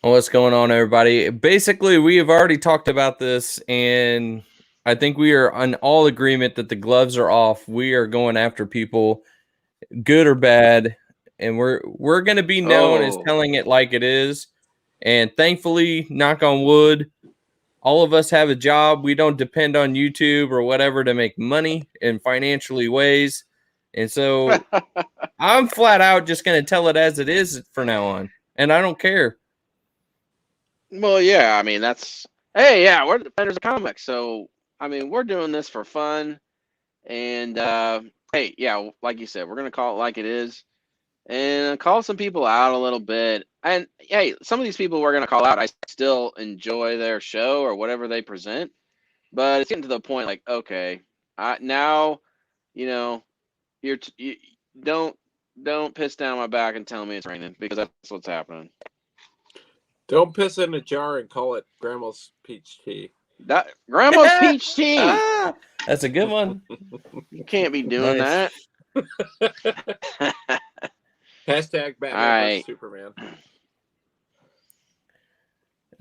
What's going on, everybody? Basically, we have already talked about this, and I think we are on all agreement that the gloves are off. We are going after people, good or bad, and we're going to be known as Oh, telling it like it is. And thankfully, knock on wood, all of us have a job. We don't depend on YouTube or whatever to make money in financially ways. And so I'm flat out just going to tell it as it is from now on, and I don't care. well, yeah. I mean, hey, yeah. We're the Defenders of Comics, so I mean, we're doing this for fun. And hey, yeah, like you said, we're gonna call it like it is, and call some people out a little bit. And hey, some of these people we're gonna call out, I still enjoy their show or whatever they present, but it's getting to the point like, okay, now, you know, you don't don't piss down my back and tell me it's raining because that's what's happening. Don't piss in a jar and call it Grandma's peach tea. That Grandma's peach tea. Ah, that's a good one. You can't be doing Nice. that. Hashtag Batman Alright. vs Superman.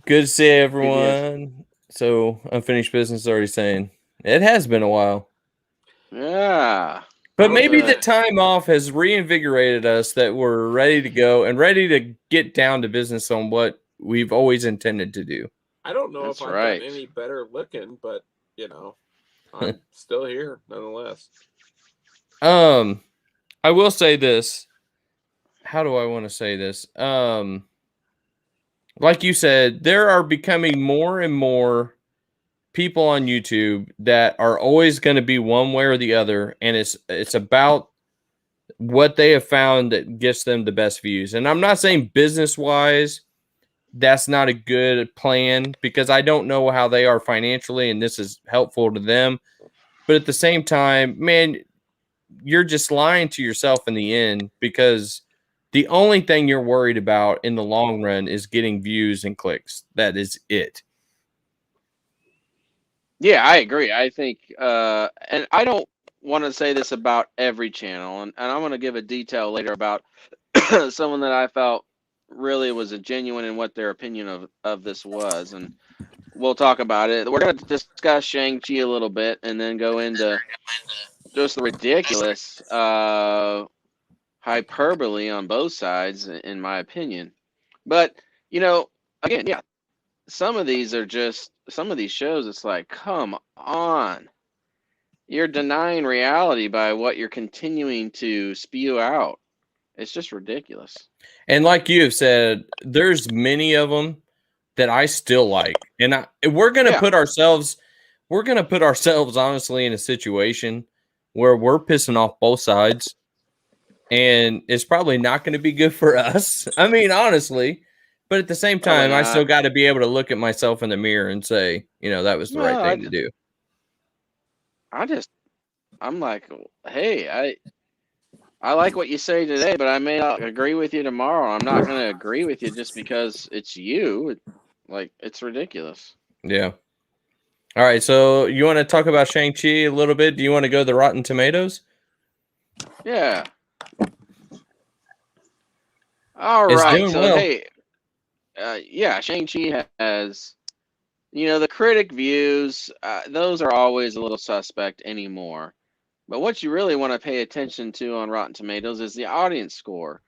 Good to see everyone. So, unfinished business already saying it has been a while. Yeah. But maybe the time off has reinvigorated us that we're ready to go and ready to get down to business on what we've always intended to do. I don't know That's if I've right. gotten any better looking, but you know, I'm still here nonetheless. I will say this. How do I want to say this? Like you said, there are becoming more and more people on YouTube that are always going to be one way or the other, and it's about what they have found that gets them the best views. And I'm not saying business wise that's not a good plan because I don't know how they are financially and this is helpful to them. But at the same time, man, you're just lying to yourself in the end because the only thing you're worried about in the long run is getting views and clicks. That is it. Yeah, I agree. I think and I don't want to say this about every channel, and I'm gonna give a detail later about someone that I felt really was a genuine in what their opinion of this was, and we'll talk about it. We're gonna discuss Shang-Chi a little bit and then go into just the ridiculous hyperbole on both sides, in my opinion. But you know, again, yeah, some of these shows. It's like, come on, you're denying reality by what you're continuing to spew out. It's just ridiculous. And like you have said, there's many of them that I still like. And we're going to Yeah. put ourselves honestly in a situation where we're pissing off both sides and it's probably not going to be good for us. I mean, honestly, but at the same Probably time, I not. still got to be able to look at myself in the mirror and say, that was the right No, thing to do. I'm like, hey, I like what you say today, but I may not agree with you tomorrow. I'm not going to agree with you just because it's you. Like, it's ridiculous. Yeah. All right. So you want to talk about Shang-Chi a little bit? Do you want to go to the Rotten Tomatoes? Yeah. All It's right. doing So, well. hey, yeah, Shang-Chi has, the critic views, those are always a little suspect anymore. But what you really want to pay attention to on Rotten Tomatoes is the audience score.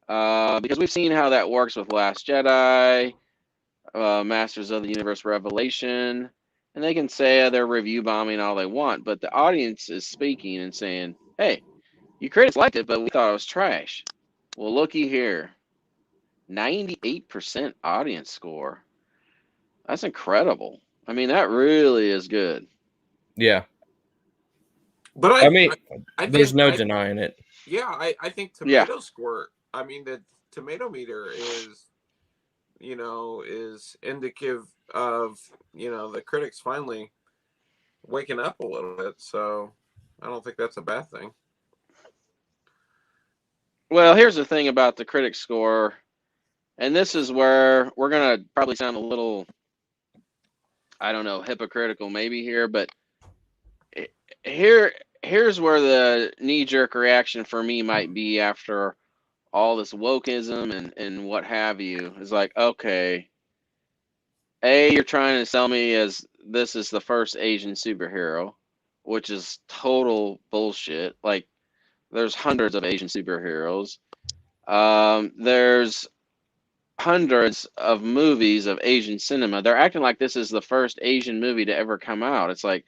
Because we've seen how that works with Last Jedi, Masters of the Universe Revelation, and they can say they're review bombing all they want, but the audience is speaking and saying, hey, you critics liked it, but we thought it was trash. Well, looky here. 98% audience score. That's incredible. I mean, that really is good. Yeah. But I mean, I there's think, no denying it. Yeah, I think Yeah. tomato score. I mean, the tomato meter is indicative of the critics finally waking up a little bit. So I don't think that's a bad thing. Well, here's the thing about the critic score, and this is where we're going to probably sound a little, I don't know, hypocritical maybe here, but here's where the knee-jerk reaction for me might be after all this wokeism and what have you. It's like, okay, you're trying to sell me as this is the first Asian superhero, which is total bullshit. Like, there's hundreds of Asian superheroes. There's hundreds of movies of Asian cinema. They're acting like this is the first Asian movie to ever come out. It's like,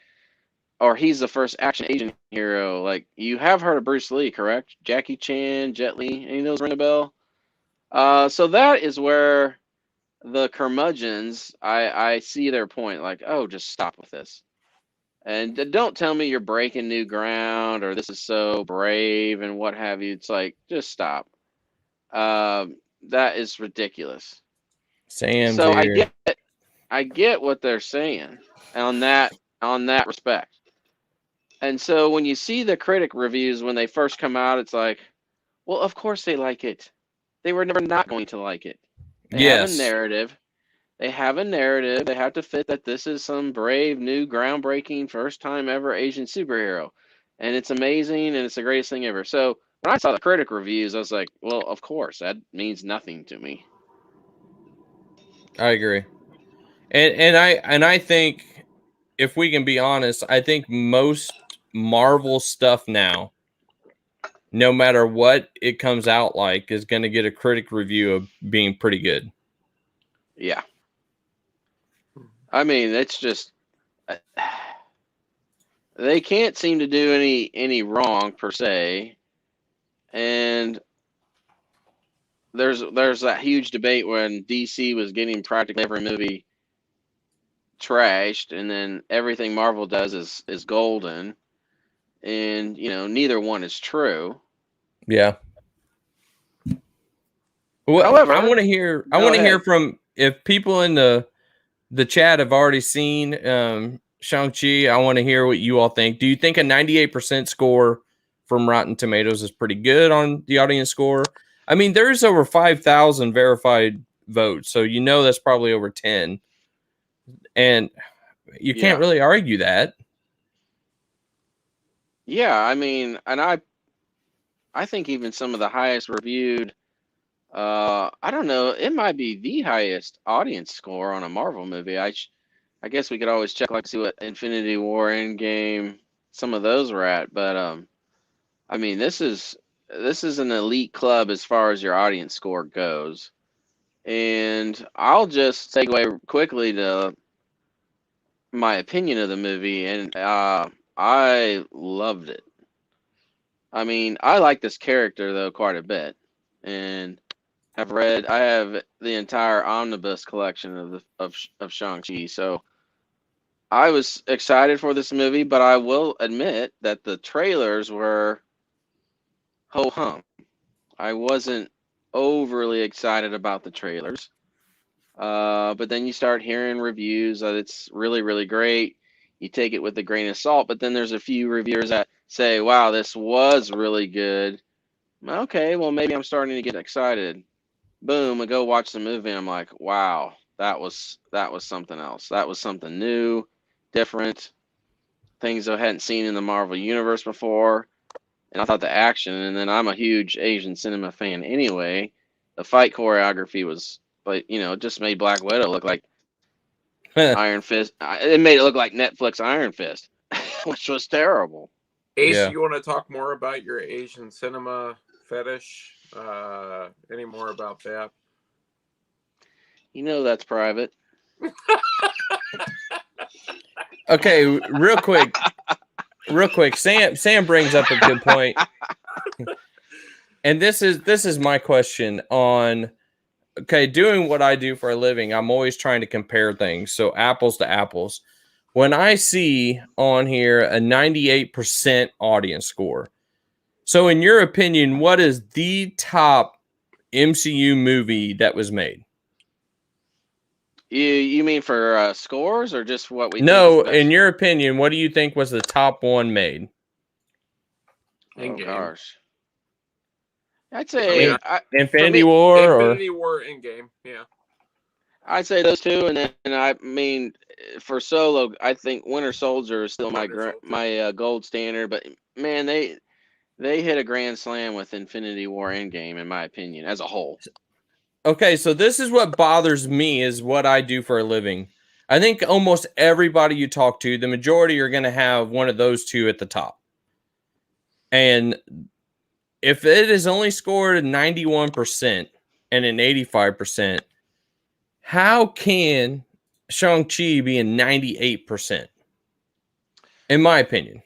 or he's the first action Asian hero. Like, you have heard of Bruce Lee, correct? Jackie Chan, Jet Li, any of those ring a bell? So that is where the curmudgeons, I see their point. Like, oh, just stop with this. And don't tell me you're breaking new ground or this is so brave and what have you. It's like, just stop. That is ridiculous. Sam's So here. I get what they're saying on that respect. And so when you see the critic reviews when they first come out, it's like, well, of course they like it. They were never not going to like it. They have a narrative. They have a narrative. They have to fit that this is some brave, new, groundbreaking, first time ever Asian superhero. And it's amazing and it's the greatest thing ever. So when I saw the critic reviews, I was like, well, of course, that means nothing to me. I agree. And I think, if we can be honest, I think most Marvel stuff now, no matter what it comes out like, is going to get a critic review of being pretty good. Yeah. I mean, it's just they can't seem to do any wrong per se. And there's that huge debate when DC was getting practically every movie trashed, and then everything Marvel does is golden. And neither one is true. Yeah. Well, However, I want to hear from, if people in the chat have already seen Shang-Chi. I want to hear what you all think. Do you think a 98% score from Rotten Tomatoes is pretty good on the audience score? I mean, there's over 5,000 verified votes, so that's probably over 10. And you can't really argue that. Yeah, I mean, and I think even some of the highest reviewed, I don't know, it might be the highest audience score on a Marvel movie. I guess we could always check, like, see what Infinity War, Endgame, some of those were at. But I mean, this is an elite club as far as your audience score goes. And I'll just segue quickly to my opinion of the movie, and I loved it. I mean, I like this character though quite a bit, and I have the entire omnibus collection of Shang-Chi. So I was excited for this movie, but I will admit that the trailers were ho hum. I wasn't overly excited about the trailers. But then you start hearing reviews that it's really, really great. You take it with a grain of salt, but then there's a few reviewers that say, wow, this was really good. Okay, well, maybe I'm starting to get excited. Boom, I go watch the movie, and I'm like, wow, that was something else. That was something new, different, things I hadn't seen in the Marvel Universe before. And I thought the action, and then I'm a huge Asian cinema fan anyway. The fight choreography was, but it just made Black Widow look like Iron Fist. It made it look like Netflix Iron Fist, which was terrible. Ace, you want to talk more about your Asian cinema fetish? Any more about that? That's private. Okay, real quick. Sam brings up a good point. And this is my question on, okay, doing what I do for a living, I'm always trying to compare things. So apples to apples. When I see on here a 98% audience score, so in your opinion, what is the top MCU movie that was made? You mean for scores or just what we? No, in your opinion, what do you think was the top one made? Oh gosh, I'd say Infinity War Infinity War, Endgame. Yeah, I'd say those two, and then I mean for Solo, I think Winter Soldier is still my gold standard. But man, they hit a grand slam with Infinity War Endgame, in my opinion, as a whole. Okay, so this is what bothers me is what I do for a living. I think almost everybody you talk to, the majority are going to have one of those two at the top. And if it is only scored 91% and an 85%, how can Shang-Chi be a 98%? In my opinion.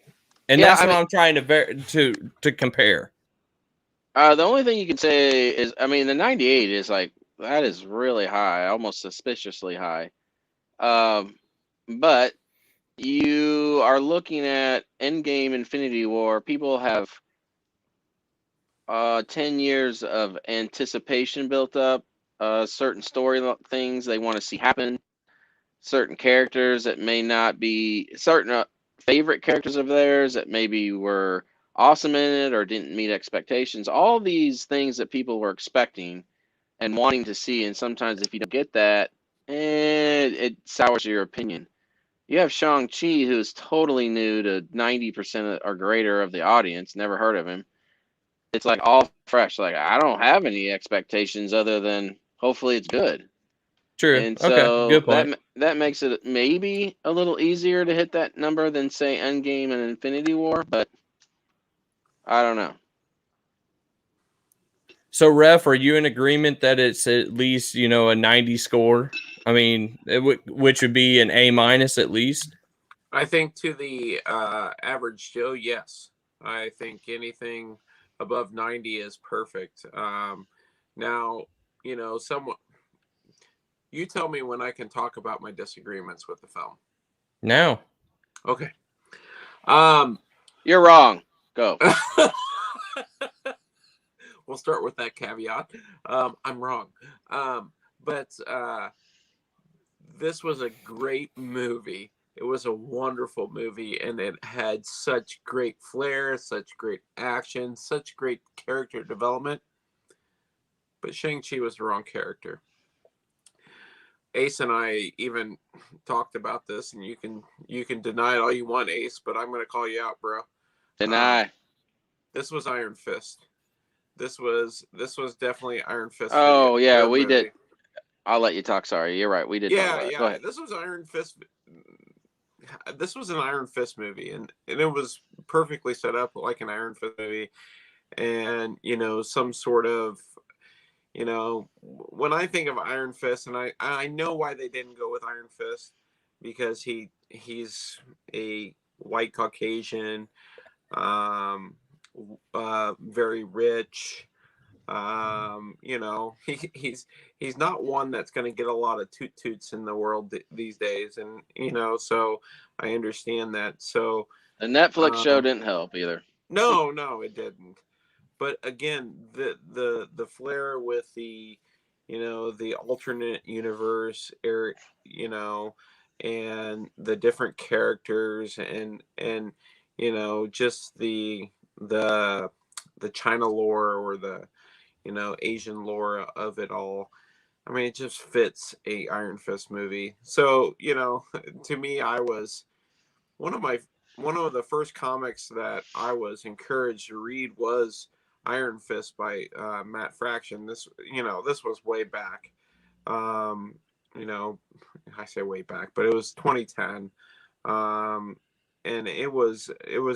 And Yeah, that's what I'm trying to compare. The only thing you can say is, I mean, the 98 is like, that is really high, almost suspiciously high. But you are looking at Endgame, Infinity War. People have 10 years of anticipation built up, certain story things they want to see happen, certain characters that may not be certain favorite characters of theirs that maybe were awesome in it or didn't meet expectations. All these things that people were expecting and wanting to see, and sometimes if you don't get that, it sours your opinion. You have Shang-Chi, who's totally new to 90% or greater of the audience, never heard of him. It's like all fresh. Like, I don't have any expectations other than hopefully it's good. True. And Okay. so Good point. that makes it maybe a little easier to hit that number than say Endgame and Infinity War, but I don't know. So, Ref, are you in agreement that it's at least, a 90 score? I mean, which would be an A minus at least? I think to the average Joe, yes. I think anything above 90 is perfect. Now, somewhat. You tell me when I can talk about my disagreements with the film. Now. Okay. You're wrong. Go. We'll start with that caveat. I'm wrong. But this was a great movie. It was a wonderful movie, and it had such great flair, such great action, such great character development. But Shang-Chi was the wrong character. Ace and I even talked about this, and you can deny it all you want, Ace, but I'm going to call you out, bro. Deny. This was Iron Fist. This was definitely Iron Fist. Oh, yeah, the we movie. did. I'll let you talk. Sorry, you're right. We did talk about it. Go ahead. This was Iron Fist. This was an Iron Fist movie, and it was perfectly set up like an Iron Fist movie, and some sort of, when I think of Iron Fist, and I know why they didn't go with Iron Fist, because he's a white Caucasian, very rich. He's not one that's going to get a lot of toot toots in the world these days, and so I understand that. So The Netflix show didn't help either. No, it didn't. But again, the flair with the the alternate universe, Eric, and the different characters, and just the China lore, or the Asian lore of it all. I mean, it just fits a Iron Fist movie. So, to me, I was one of the first comics that I was encouraged to read was Iron Fist by Matt Fraction. This was way back. I say way back, but it was 2010. And it was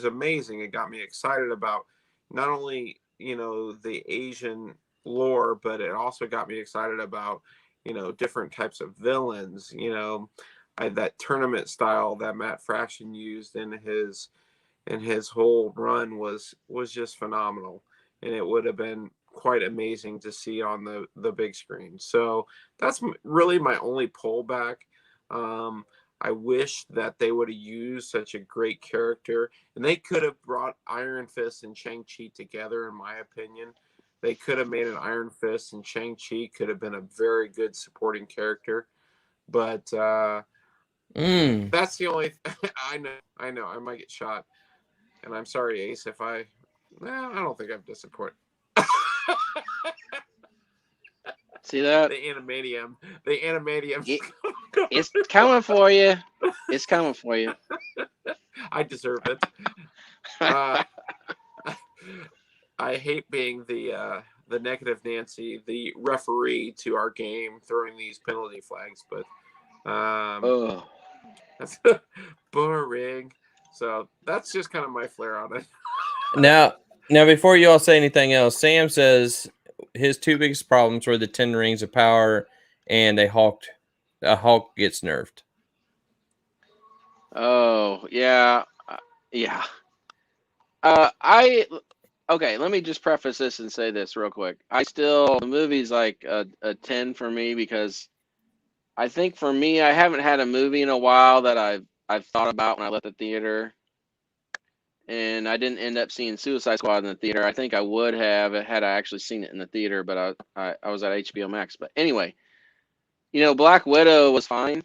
amazing. It got me excited about not only the Asian lore, but it also got me excited about different types of villains. That tournament style that Matt Fraction used in his whole run was just phenomenal, and it would have been quite amazing to see on the big screen. So that's really my only pullback. I wish that they would have used such a great character, and they could have brought Iron Fist and Shang-Chi together, in my opinion. They could have made an Iron Fist, and Shang-Chi could have been a very good supporting character. But that's the only I know I might get shot, and I'm sorry, Ace, if I don't think I'm disappointed. See that? The Animadium. It's coming for you. It's coming for you. I deserve it. I hate being the negative Nancy, the referee to our game, throwing these penalty flags, but Oh, that's boring. So that's just kind of my flair on it. Now, before you all say anything else, Sam says his two biggest problems were the 10 rings of power and a Hulk gets nerfed. oh, yeah, yeah. Okay. Let me just preface this and say this real quick. The movie's like a 10 for me because I think for me, I haven't had a movie in a while that I've thought about when I left the theater, and I didn't end up seeing Suicide Squad in the theater. I think I would have had I actually seen it in the theater, but I was at HBO Max. But anyway, Black Widow was fine.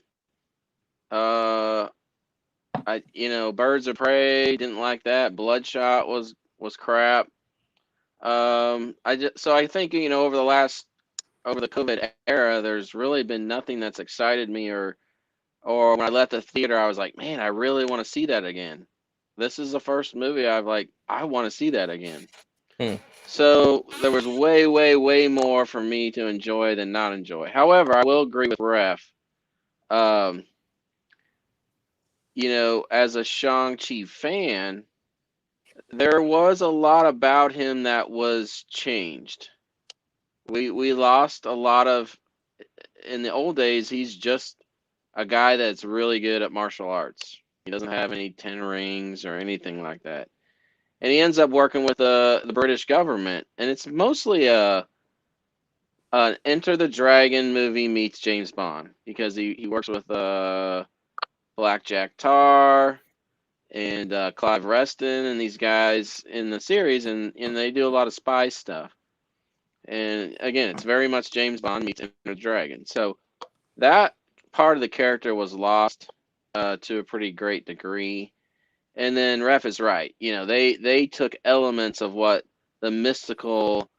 Birds of Prey, didn't like that. Bloodshot was crap. I think over the COVID era, there's really been nothing that's excited me, or when I left the theater, I was like, man, I really want to see that again. This is the first movie I want to see that again. So there was way, way, way more for me to enjoy than not enjoy. However, I will agree with Ref. Um, as a Shang-Chi fan, there was a lot about him that was changed. We lost a lot of, in the old days, he's just a guy that's really good at martial arts. He doesn't have any 10 rings or anything like that. And he ends up working with the British government. And it's mostly an Enter the Dragon movie meets James Bond, because he works with Black Jack Tar and Clive Reston and these guys in the series, and they do a lot of spy stuff. And again, it's very much James Bond meets Enter the Dragon. So that part of the character was lost to a pretty great degree. And then Ref is right. They took elements of what the mystical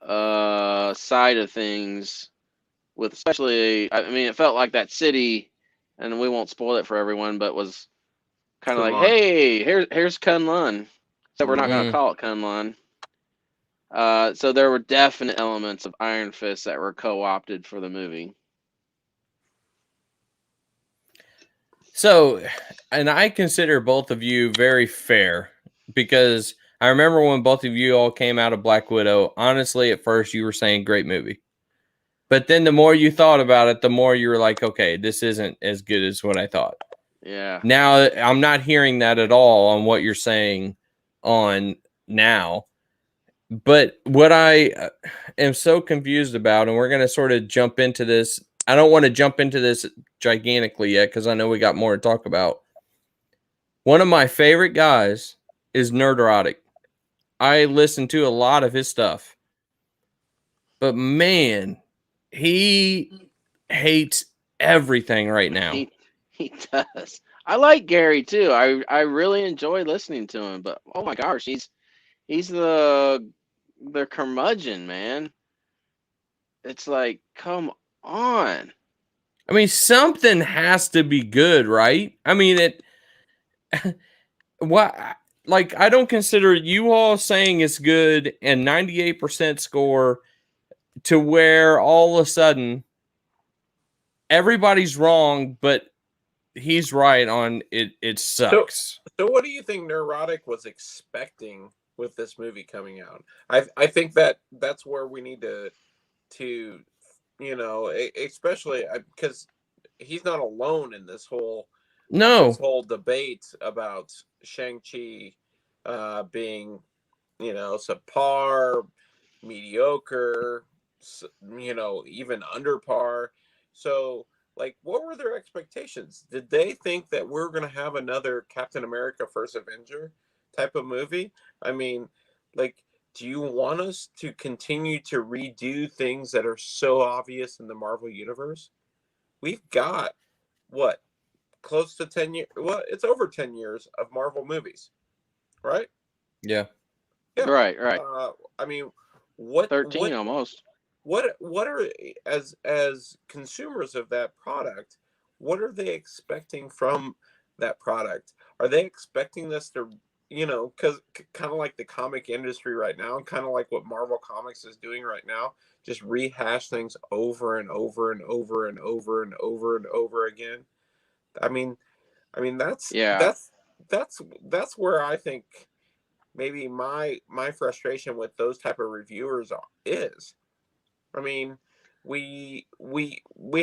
side of things, with especially, I mean, it felt like that city, and we won't spoil it for everyone, but was kind of like, hey, here's Kunlun. So we're not going to call it Kunlun. So there were definite elements of Iron Fist that were co-opted for the movie. So, and I consider both of you very fair, because I remember when both of you all came out of Black Widow, honestly, at first you were saying great movie. But then the more you thought about it, the more you were like, okay, this isn't as good as what I thought. Yeah. Now, I'm not hearing that at all on what you're saying on now. But what I am so confused about, and we're going to sort of jump into this. I don't want to jump into this gigantically yet, because I know we got more to talk about. One of my favorite guys is Nerderotic. I listen to a lot of his stuff. But man, he hates everything right now. He does. I like Gary too. I really enjoy listening to him, but oh my gosh, he's the curmudgeon, man. It's like, come on. I mean, something has to be good, right? I mean, what, like, I don't consider you all saying it's good and 98% score to where all of a sudden everybody's wrong, but he's right on it. It sucks. So what do you think Neurotic was expecting with this movie coming out? I think that's where we need to especially because he's not alone in this whole debate about Shang-Chi being subpar, mediocre, even under par. So like, what were their expectations? Did they think that we're going to have another Captain America First Avenger type of movie? I mean, like, do you want us to continue to redo things that are so obvious in the Marvel Universe? We've got, what, close to 10 years? Well, it's over 10 years of Marvel movies, right? Yeah. Right. I mean, what 13 almost. What are, as consumers of that product, what are they expecting from that product? Are they expecting us to you know, because kind of like the comic industry right now, and kind of like what Marvel Comics is doing right now, just rehash things over and over and over and over and over and over again. I mean, that's Yeah. that's where I think maybe my frustration with those type of reviewers is. I mean, we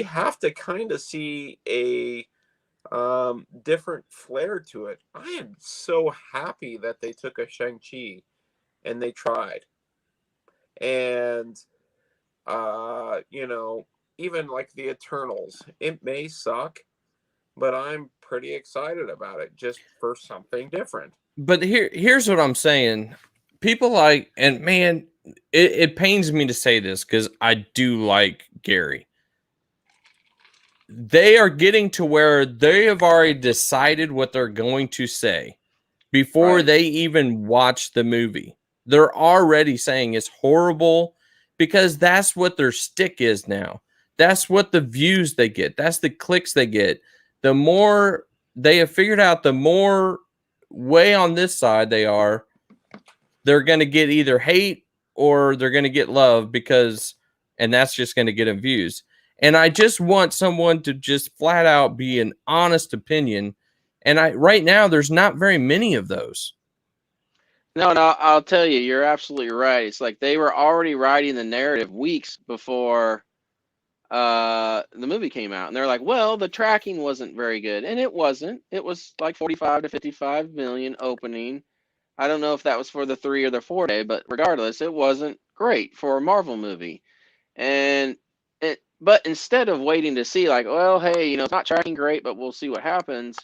have to kind of see a different flair to it. I am so happy that they took a Shang-Chi and they tried. And you know, even like the Eternals, it may suck, but I'm pretty excited about it just for something different. But here's what I'm saying. People like, and man, it pains me to say this because I do like Gary. They are getting to where they have already decided what they're going to say before Right. they even watch the movie. They're already saying it's horrible because that's what their stick is now. That's what the views they get. That's the clicks they get. The more they have figured out, the more way on this side they are, they're going to get either hate or they're going to get love because, and that's just going to get them views. And I just want someone to just flat out be an honest opinion. And right now, there's not very many of those. No, I'll tell you, you're absolutely right. It's like they were already writing the narrative weeks before the movie came out, and they're like, well, the tracking wasn't very good, and it wasn't. It was like 45 to 55 million opening. I don't know if that was for the 3 or the 4 day, but regardless, it wasn't great for a Marvel movie. And but instead of waiting to see like, well, hey, you know, it's not tracking great, but we'll see what happens.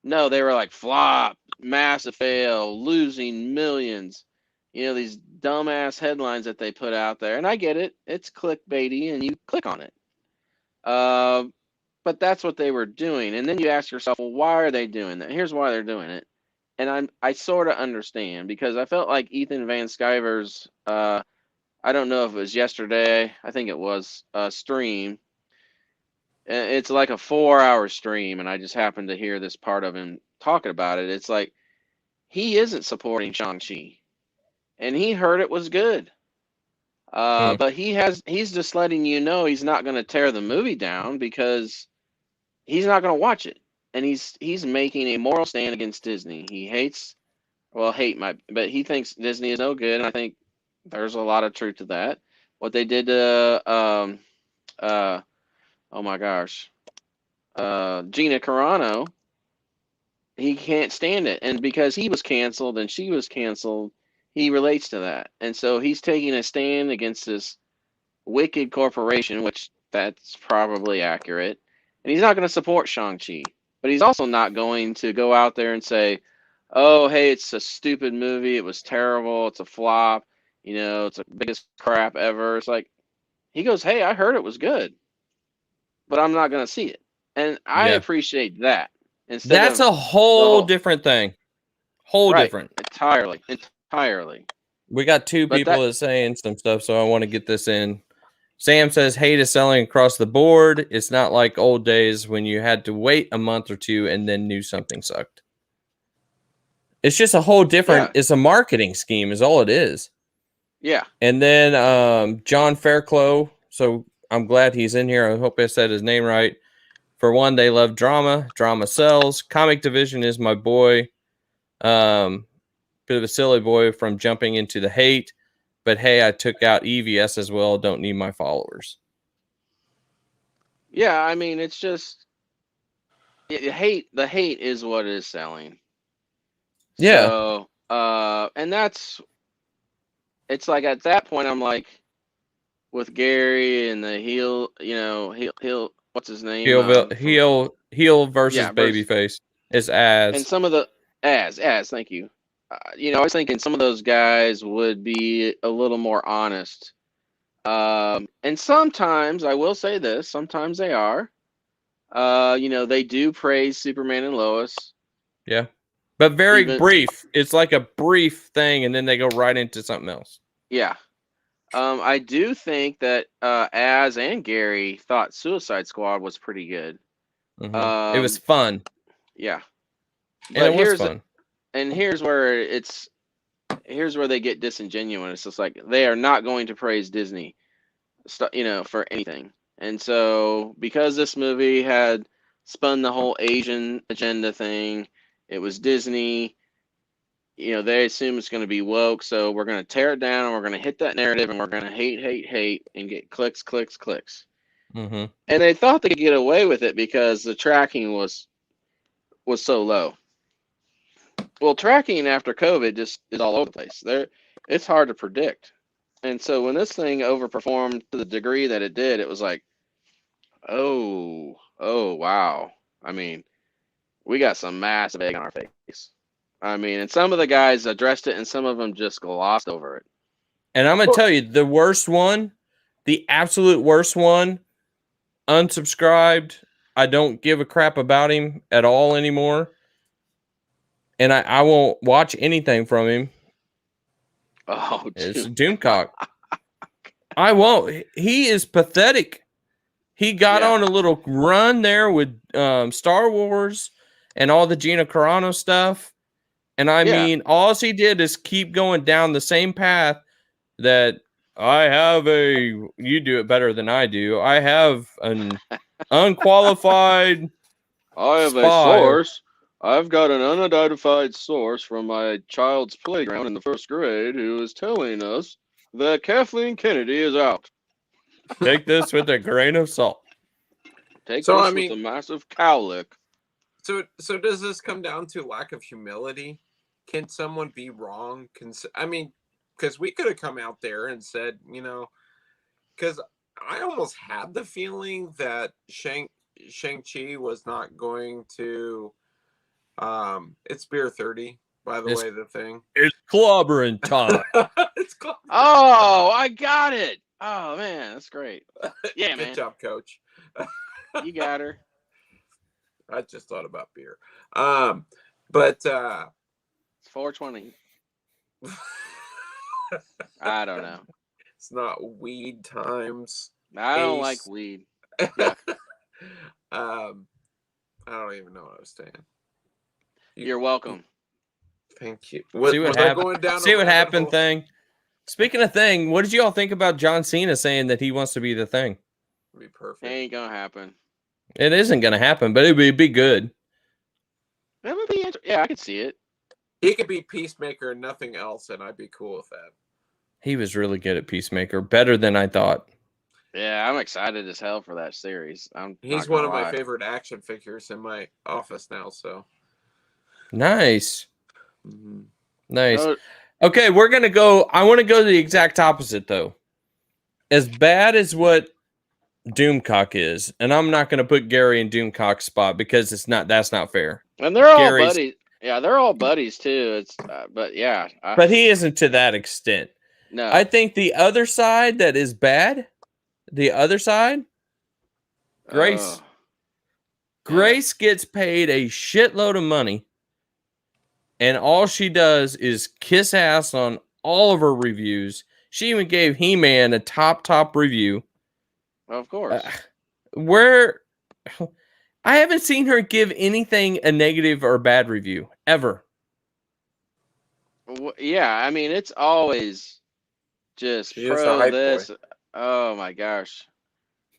No, they were like flop, massive fail, losing millions. You know, these dumbass headlines that they put out there. And I get it. It's clickbaity and you click on it. Uh, but that's what they were doing. And then you ask yourself, well, why are they doing that? Here's why they're doing it. And I sort of understand because I felt like Ethan Van Sciver's I don't know if it was yesterday, I think it was stream. It's like a 4 hour stream, and I just happened to hear this part of him talking about it. It's like he isn't supporting Shang-Chi, and he heard it was good. But he's just letting you know he's not going to tear the movie down because he's not going to watch it, and he's making a moral stand against Disney. He hates, well, but he thinks Disney is no good, and I think there's a lot of truth to that. What they did to oh my gosh, Gina Carano, he can't stand it. And because he was canceled and she was canceled, he relates to that. And so he's taking a stand against this wicked corporation, which that's probably accurate. And he's not going to support Shang-Chi. But he's also not going to go out there and say, oh, hey, it's a stupid movie. It was terrible. It's a flop. You know, it's the biggest crap ever. It's like, he goes, hey, I heard it was good, but I'm not going to see it. And I Yeah. appreciate that. Instead That's of a whole different thing. Whole right, different. Entirely. We got two But people that saying some stuff, so I want to get this in. Sam says hate is selling across the board. It's not like old days when you had to wait a month or two and then knew something sucked. It's just a whole different, it's a marketing scheme is all it is. Yeah. And then John Fairclough, so I'm glad he's in here. I hope I said his name right. For one, they love drama. Drama sells. Comic Division is my boy. Bit of a silly boy from jumping into the hate. But hey, I took out EVS as well. Don't need my followers. Yeah, I mean, it's just the hate is what is selling. Yeah. So, and it's like at that point, I'm like, with Gary and the heel, you know, heel, what's his name? Heel versus babyface. It's Az. And some of the Az, thank you. You know, I was thinking some of those guys would be a little more honest. And sometimes I will say this, sometimes they are. You know, they do praise Superman and Lois. Yeah. But very brief. It's like a brief thing, and then they go right into something else. Yeah. I do think that Az and Gary thought Suicide Squad was pretty good. Mm-hmm. It was fun. Yeah. And it was fun. and here's where they get disingenuous. It's just like they are not going to praise Disney, for anything. And so because this movie had spun the whole Asian agenda thing, it was Disney. They assume it's going to be woke, so we're going to tear it down and we're going to hit that narrative and we're going to hate and get clicks. Mm-hmm. And they thought they could get away with it because the tracking was so low. Well, tracking after COVID just is all over the place. It's hard to predict. And so when this thing overperformed to the degree that it did, it was like, oh wow. I mean, we got some massive egg on our face. I mean, and some of the guys addressed it and some of them just glossed over it. And I'm going to tell you, the worst one, the absolute worst one, unsubscribed. I don't give a crap about him at all anymore. And I won't watch anything from him. Oh, it's Doomcock. I won't. He is pathetic. He got on a little run there with Star Wars and all the Gina Carano stuff. And I mean, all he did is keep going down the same path that you do it better than I do. I have an unqualified I have a source. I've got an unidentified source from my child's playground in the first grade who is telling us that Kathleen Kennedy is out. Take this with a grain of salt. With a massive cowlick. So does this come down to lack of humility? Can someone be wrong? Because we could have come out there and said, because I almost had the feeling that Shang-Chi was not going to. It's beer 30, by the way. The thing. It's clobbering time. It's clobbering. Oh, I got it. Oh man, that's great. Yeah, man. Good job, Coach. You got her. I just thought about beer. But it's 420. I don't know. It's not weed times. I don't like weed. Yeah. I don't even know what I was saying. You're welcome. Thank you. See what happened thing. Speaking of thing, what did you all think about John Cena saying that he wants to be the Thing? It'd be perfect. It ain't gonna happen. It isn't gonna happen, but it would be good. That would be I could see it. He could be Peacemaker and nothing else, and I'd be cool with that. He was really good at Peacemaker, better than I thought. Yeah, I'm excited as hell for that series. He's one of my favorite action figures in my office now. So nice, nice. Oh. Okay, we're gonna go. I want to go the exact opposite though. As bad as what Doomcock is, and I'm not gonna put Gary in Doomcock's spot because that's not fair. And they're all buddies. Yeah, they're all buddies too. But he isn't to that extent. No, I think the other side that is bad. The other side, Grace. Grace gets paid a shitload of money, and all she does is kiss ass on all of her reviews. She even gave He-Man a top review. Of course. I haven't seen her give anything a negative or bad review ever. Yeah, I mean it's always just pro this. Boy. Oh my gosh,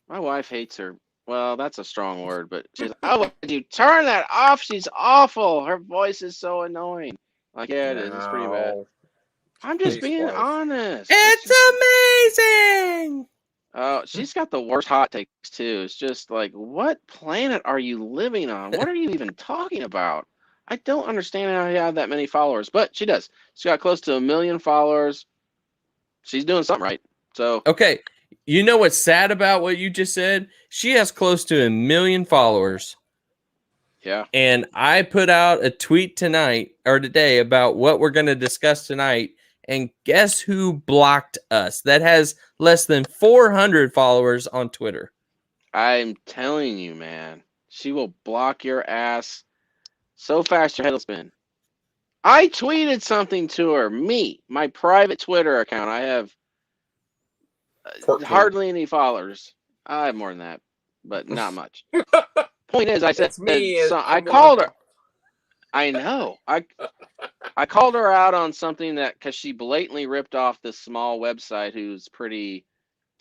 my wife hates her. Well, that's a strong word, but she's like, "Oh, would you turn that off? She's awful. Her voice is so annoying." Like, yeah, it is. It's pretty bad. I'm just being honest. It's amazing. Oh, she's got the worst hot takes too. It's just like, what planet are you living on? What are you even talking about? I don't understand how you have that many followers, but she does. She's got close to 1 million followers. She's doing something right. So okay, you know what's sad about what you just said? She has close to 1 million followers. Yeah. And I put out a tweet today about what we're going to discuss tonight. And guess who blocked us? That has less than 400 followers on Twitter. I'm telling you, man. She will block your ass so fast your head will spin. I tweeted something to her. My private Twitter account. I have hardly any followers. I have more than that, but not much. Point is, I said, I called her. I know. I called her out on something that because she blatantly ripped off this small website who's pretty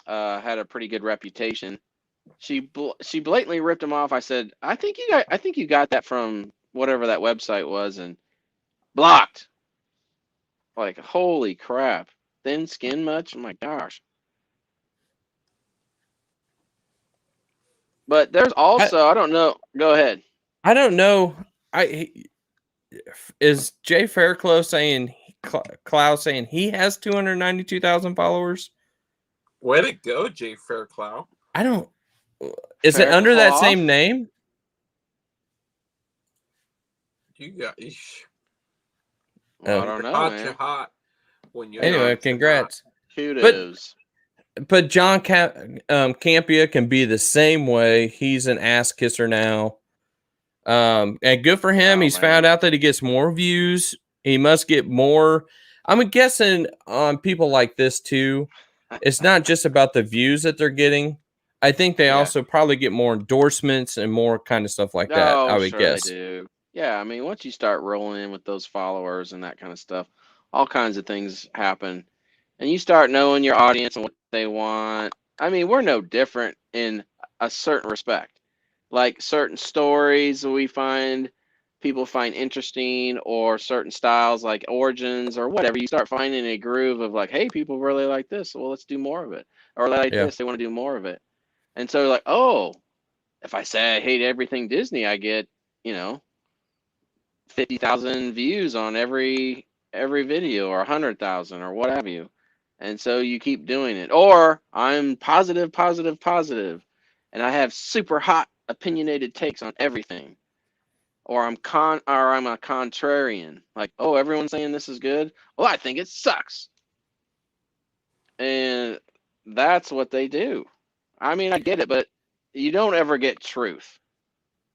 had a pretty good reputation. She blatantly ripped him off. I said, I think you got that from whatever that website was, and blocked. Like, holy crap. Thin skin much? Oh my gosh. But there's also, I don't know. Go ahead. I don't know. Is Jay Fairclough saying Clow saying he has 292,000 followers? Way to go, Jay Fairclough. I don't. Is it under that same name? You got. Well, I don't know, man. Hot when you're anyway, congrats. Kudos. But John Campia can be the same way. He's an ass kisser now. And good for him. He's found out that he gets more views. He must get more. I'm guessing on people like this too. It's not just about the views that they're getting. I think they also probably get more endorsements and more kind of stuff like that. I would guess. They do. Yeah, I mean, once you start rolling in with those followers and that kind of stuff, all kinds of things happen. And you start knowing your audience and what they want. I mean, we're no different in a certain respect. Like certain stories we find people find interesting, or certain styles like origins or whatever. You start finding a groove of like, hey, people really like this. Well, let's do more of it. Or like this, they want to do more of it. And so like, oh, if I say I hate everything Disney, I get, 50,000 views on every video, or 100,000, or what have you. And so you keep doing it. Or I'm positive, and I have super hot opinionated takes on everything. Or I'm a contrarian. Like, oh, everyone's saying this is good. Well, I think it sucks. And that's what they do. I mean, I get it, but you don't ever get truth.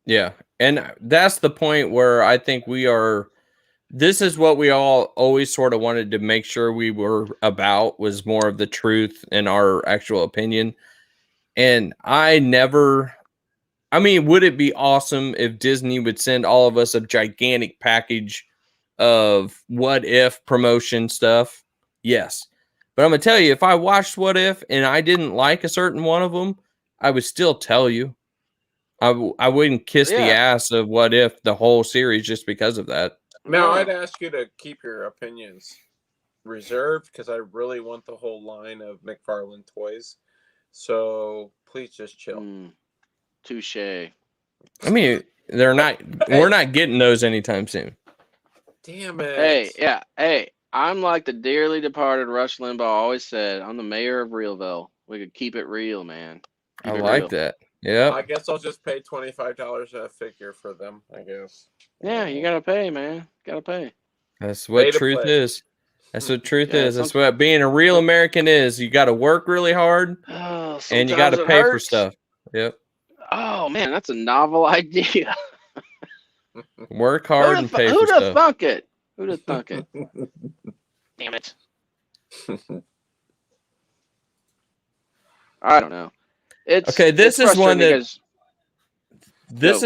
Yeah. And that's the point where I think this is what we all always sort of wanted to make sure we were about, was more of the truth and our actual opinion. And would it be awesome if Disney would send all of us a gigantic package of What If promotion stuff? Yes. But I'm going to tell you, if I watched What If and I didn't like a certain one of them, I would still tell you. I wouldn't kiss the ass of What If the whole series just because of that. Now, I'd ask you to keep your opinions reserved because I really want the whole line of McFarlane toys. So please just chill. Touche. I mean, we're not getting those anytime soon. Damn it. Hey, I'm like the dearly departed Rush Limbaugh always said, I'm the mayor of Realville. We could keep it real, man. I like that. Yeah. I guess I'll just pay $25 a figure for them, I guess. Yeah, you gotta pay, man. Gotta pay. That's what truth is. That's what truth is. That's what being a real American is. You got to work really hard, and you got to pay for stuff. Yep. Oh man, that's a novel idea. Work hard and pay for stuff. Who'd have thunk it? Who'd have thunk it? Damn it. I don't know. This is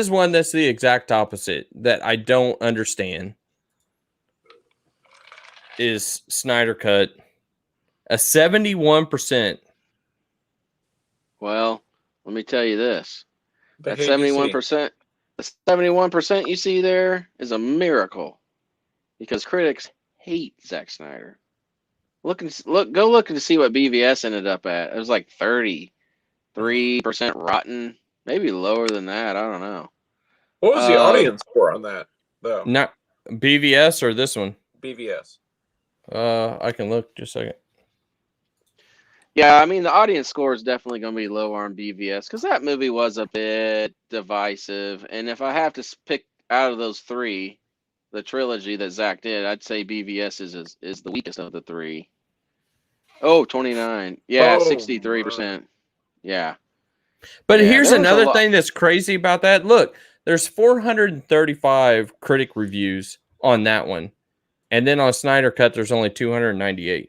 one that's the exact opposite that I don't understand. Is Snyder Cut a 71%? Well, let me tell you this. That 71%, the 71% you see there is a miracle, because critics hate Zack Snyder. Go look and see what BVS ended up at. It was like 33% rotten, maybe lower than that. I don't know. What was the audience score on that, though? Not BVS or this one? BVS. I can look just a second. Yeah, I mean, the audience score is definitely going to be lower on BVS because that movie was a bit divisive. And if I have to pick out of those three, the trilogy that Zach did, I'd say BVS is the weakest of the three. Oh, 29. Yeah, 63%. Yeah. But here's another thing that's crazy about that. Look, there's 435 critic reviews on that one. And then on Snyder Cut, there's only 298.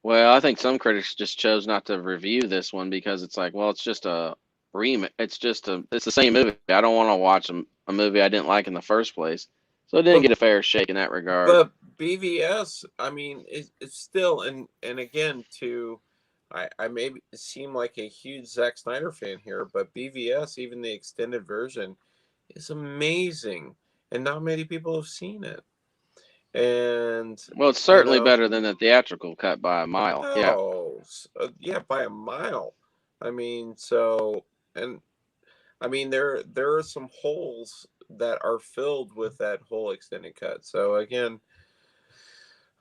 Well, I think some critics just chose not to review this one because it's like, well, it's just a It's just it's the same movie. I don't want to watch a movie I didn't like in the first place. So it didn't get a fair shake in that regard. But BVS, I mean, it's still, and again, I may seem like a huge Zack Snyder fan here, but BVS, even the extended version, is amazing, and not many people have seen it. And well, it's certainly better than the theatrical cut by a mile. Yeah. Yeah, by a mile. I mean, and I mean, there are some holes that are filled with that whole extended cut. So again,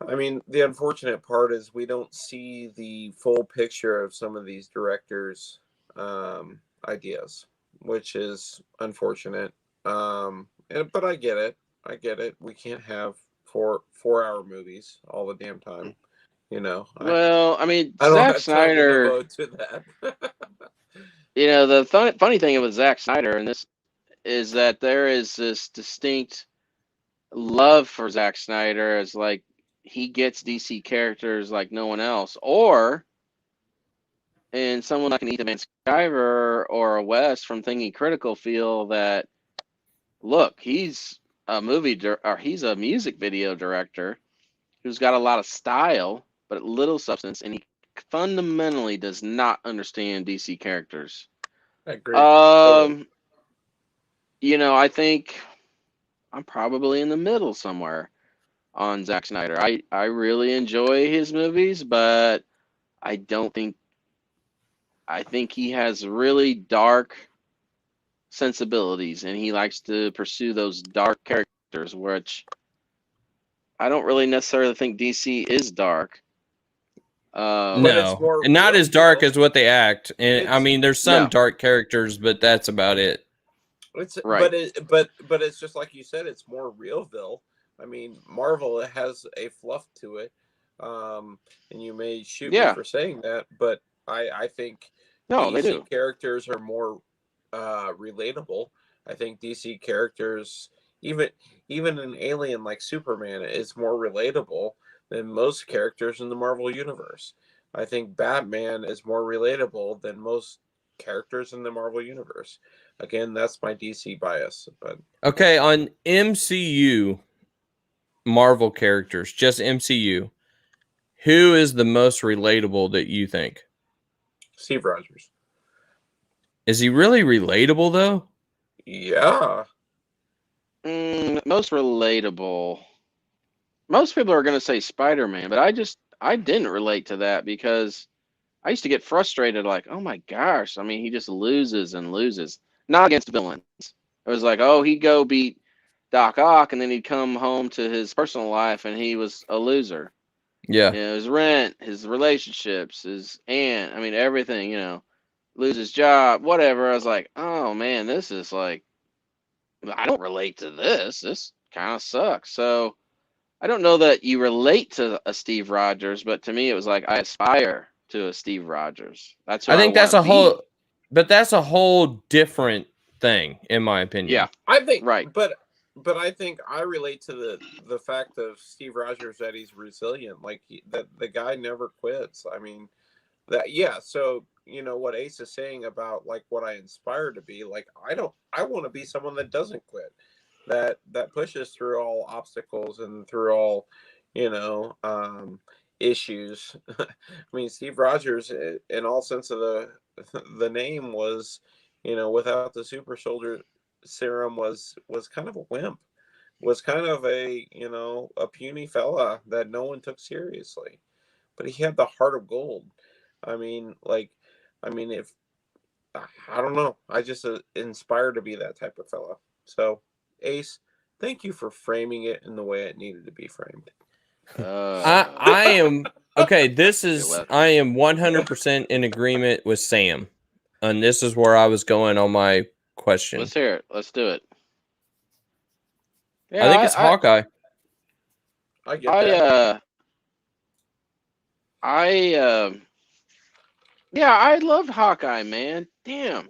I mean, the unfortunate part is we don't see the full picture of some of these directors' ideas, which is unfortunate. But I get it. I get it. We can't have 4-hour movies all the damn time. Well, I mean, I don't Zack have time to Snyder. devote to that. The funny thing with Zack Snyder and this is that there is this distinct love for Zack Snyder as like he gets DC characters like no one else, and someone like an Ethan Van Sciver or a Wes from Thinking Critical feel that look, he's a he's a music video director who's got a lot of style but little substance, and he fundamentally does not understand DC characters. I agree. Totally. I think I'm probably in the middle somewhere on Zack Snyder. I really enjoy his movies, but I think he has really dark sensibilities, and he likes to pursue those dark characters, which I don't really necessarily think DC is dark. No, and not as dark as what they act. And I mean, there's some dark characters, but that's about it. It's right. But it's just like you said, it's more Realville. I mean, Marvel has a fluff to it, and you may shoot me for saying that, but I think DC characters are more relatable. I think DC characters, even an alien like Superman, is more relatable than most characters in the Marvel universe. I think Batman is more relatable than most characters in the Marvel universe. Again, that's my DC bias. But okay, on MCU Marvel characters, just MCU, who is the most relatable that you think? Steve Rogers. Is he really relatable though? Yeah. Most relatable. Most people are going to say Spider-Man, but I didn't relate to that because I used to get frustrated like, oh my gosh, I mean, he just loses and loses. Not against villains. It was like, oh, he'd go beat Doc Ock and then he'd come home to his personal life and he was a loser. Yeah. His rent, his relationships, his aunt, I mean, everything, lose his job, whatever. I was like, oh man, this is like, I don't relate to this. This kind of sucks. So I don't know that you relate to a Steve Rogers, but to me, it was like, I aspire to a Steve Rogers. That's who I think that's a whole different thing, in my opinion. Yeah, I think right. But I think I relate to the fact of Steve Rogers that he's resilient. Like that the guy never quits. I mean, So what Ace is saying about like what I inspire to be. Like I want to be someone that doesn't quit. That pushes through all obstacles and through all issues. I mean, Steve Rogers, in all sense of the name, was without the super soldier serum was kind of a wimp, was kind of a puny fella that no one took seriously, but he had the heart of gold. I mean, if I don't know, I just inspired to be that type of fella. So Ace, thank you for framing it in the way it needed to be framed. I am okay. I am 100% in agreement with Sam, and this is where I was going on my question. Let's hear it. Let's do it. Yeah, I think it's Hawkeye. I get that. I loved Hawkeye, man. Damn.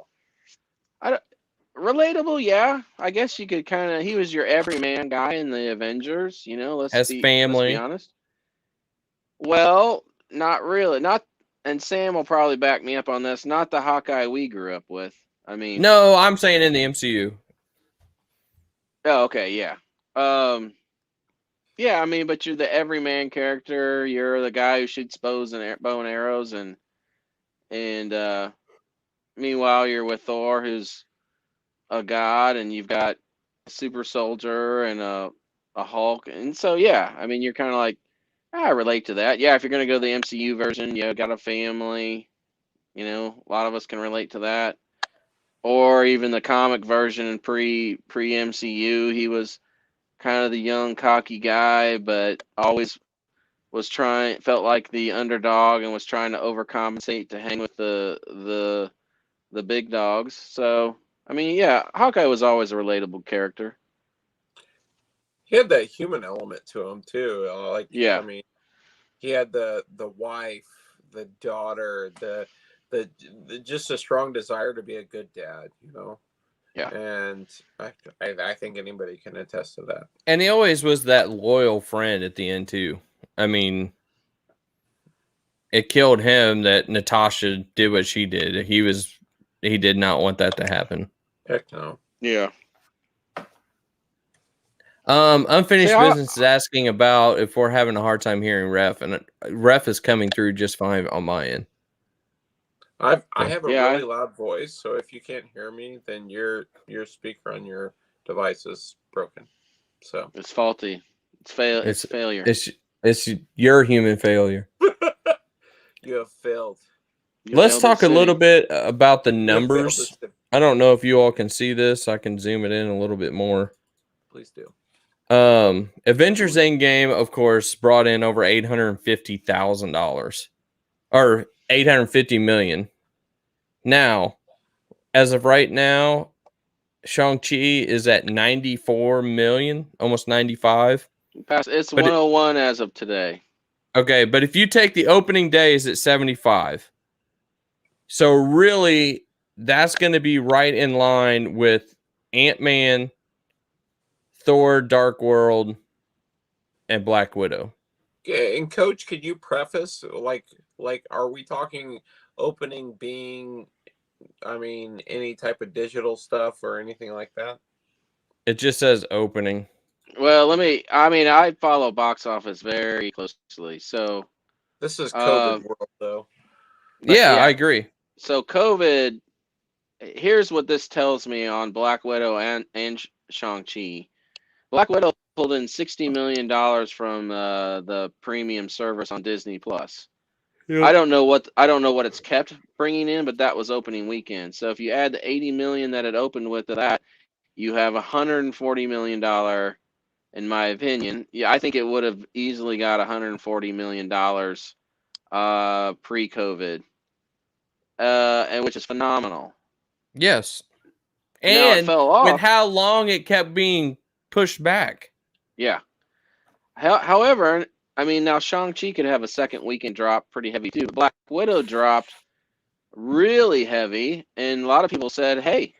Relatable, yeah. I guess you could he was your everyman guy in the Avengers, let's be honest. Well, not really. And Sam will probably back me up on this. Not the Hawkeye we grew up with. I mean, No, I'm saying in the MCU. oh, okay, yeah. Yeah, I mean, but you're the everyman character. You're the guy who shoots bow and arrows, and meanwhile, you're with Thor, who's a god, and you've got a super soldier and a Hulk, and so yeah, I mean, you're kind of like, I relate to that. Yeah, if you're gonna go the MCU version, you got a family. A lot of us can relate to that. Or even the comic version pre MCU, he was kind of the young cocky guy, but always felt like the underdog and was trying to overcompensate to hang with the big dogs. So I mean, yeah, Hawkeye was always a relatable character. He had that human element to him too. I Yeah, mean, he had the wife, the daughter, the just a strong desire to be a good dad, yeah, And I think anybody can attest to that. And he always was that loyal friend at the end too. I mean, it killed him that Natasha did what she did. He did not want that to happen. Heck no. yeah. Unfinished See, business is asking about if we're having a hard time hearing Ref, and Ref is coming through just fine on my end. I have a Yeah, really loud voice, so if you can't hear me, then your speaker on your device is broken. So it's faulty. It's failure. It's your human failure. you have failed. You Let's failed at talk a little city. bit about the You have failed numbers. this. I don't know if you all can see this. I can zoom it in a little bit more. Please do. Avengers Endgame, of course, brought in over $850,000 or 850 million. Now, as of right now, Shang-Chi is at 94 million, almost 95. It's But 101 as of today. okay, but if you take the opening days at 75, so really that's going to be right in line with Ant-Man, Thor, Dark World, and Black Widow. And Coach, could you preface are we talking opening being, I mean, any type of digital stuff or anything like that? It just says opening. Well, I follow box office very closely. So, This is COVID world, though. Yeah, yeah. I agree. So COVID, here's what this tells me on Black Widow and Shang-Chi. Black Widow pulled in $60 million from the premium service on Disney Plus. Yep. I don't know what it's kept bringing in, but that was opening weekend. So if you add the 80 million that it opened with to that, you have $140 million. In my opinion, yeah, I think it would have easily got $140 million pre-COVID, and which is phenomenal. Yes. Now it And fell with off. how long it kept being pushed back. Yeah. However, I mean, now Shang-Chi could have a second weekend drop pretty heavy too. Black Widow dropped really heavy, and a lot of people said, hey,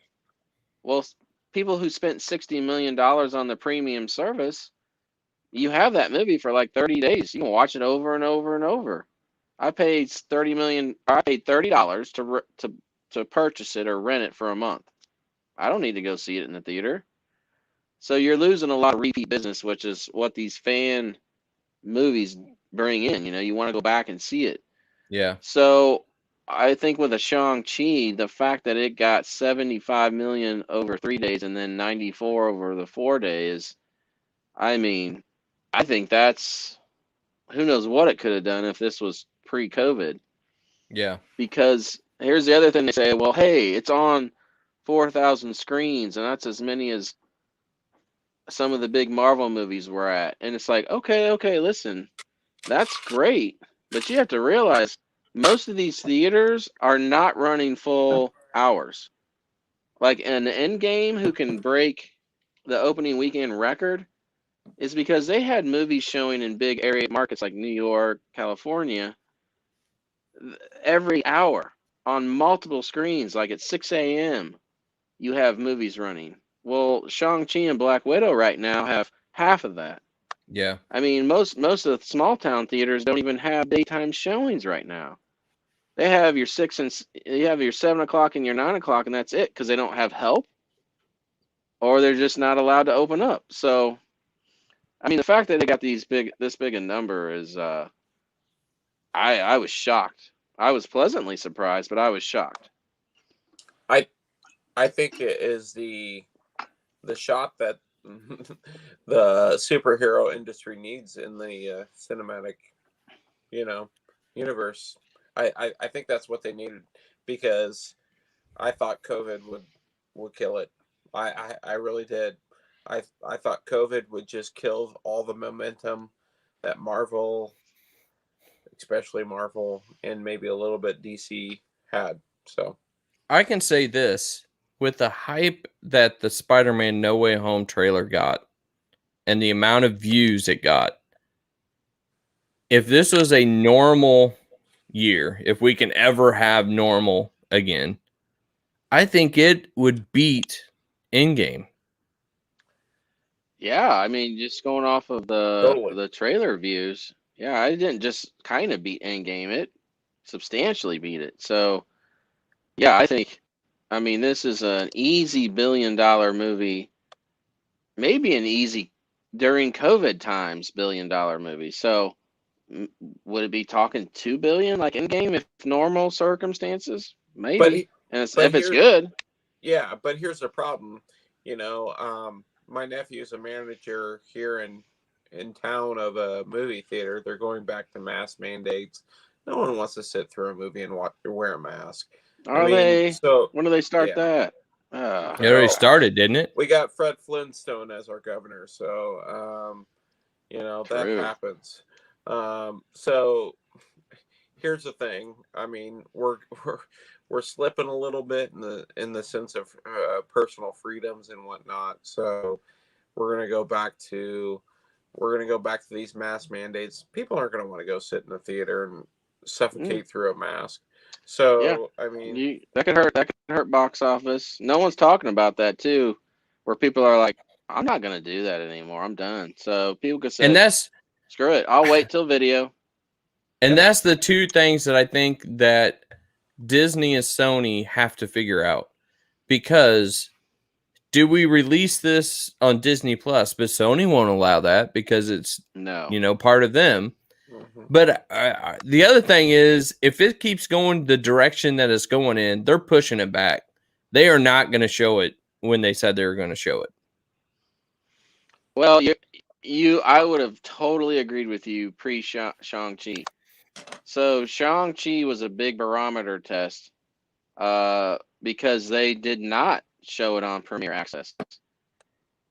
well, people who spent $60 million on the premium service, you have that movie for like 30 days. You can watch it over and over and over. I paid $30 to purchase it or rent it for a month. I don't need to go see it in the theater. So you're losing a lot of repeat business, which is what these fan movies bring in. You want to go back and see it. Yeah. So I think with a Shang-Chi, the fact that it got 75 million over 3 days and then 94 over the 4 days, I mean, I think that's, who knows what it could have done if this was pre-COVID. Yeah. Because here's the other thing, they say, well, hey, it's on 4,000 screens, and that's as many as some of the big Marvel movies were at. And it's like, okay, listen, that's great, but you have to realize most of these theaters are not running full hours. Like an Endgame, who can break the opening weekend record, is because they had movies showing in big area markets like New York, California, every hour on multiple screens. Like at 6 a.m., you have movies running. Well, Shang-Chi and Black Widow right now have half of that. Yeah. I mean, most of the small town theaters don't even have daytime showings right now. They have your you have your 7 o'clock and your 9 o'clock, and that's it because they don't have help, or they're just not allowed to open up. So, I mean, the fact that they got this big a number is, I was shocked. I was pleasantly surprised, but I was shocked. I I think it is the shot that the superhero industry needs in the cinematic, you know, universe. I think that's what they needed because I thought COVID would kill it. I really did. I thought COVID would just kill all the momentum that Marvel, especially Marvel, and maybe a little bit DC had. So I can say this with the hype that the Spider-Man No Way Home trailer got and the amount of views it got. If this was a normal year, if we can ever have normal again, I think it would beat Endgame. Yeah, I mean, just going off of totally. the trailer views, yeah, I didn't just kind of beat Endgame, it substantially beat it. So, yeah, I mean, this is an easy $1 billion movie, maybe an easy during COVID times $1 billion movie. So, would it be talking 2 billion like Endgame if normal circumstances? But Maybe, and but if it's here, good. yeah, but here's the problem. My nephew's a manager here in town of a movie theater. They're going back to mask mandates. No one wants to sit through a movie and wear a mask. I Are mean, they? so When do they start yeah. that? It already Well, started, didn't it? we got Fred Flintstone as our governor, so that True. happens. So here's the thing. I mean, we're slipping a little bit in the sense of personal freedoms and whatnot. So we're gonna go back to these mask mandates. People aren't gonna want to go sit in the theater and Mm, suffocate through a mask. yeah, So I mean, that could hurt. That could hurt box office. No one's talking about that too, where people are like, "I'm not gonna do that anymore. I'm done." So people could And say, "Screw it. I'll wait till video." yeah. that's the two things that I think that Disney and Sony have to figure out. Because do we release this on Disney Plus? But Sony won't allow that because it's, No. part of them. Mhm. But the other thing is, if it keeps going the direction that it's going in, they're pushing it back. They are not going to show it when they said they were going to show it. Well, I would have totally agreed with you pre Shang-Chi. So Shang-Chi was a big barometer test, because they did not show it on Premier Access.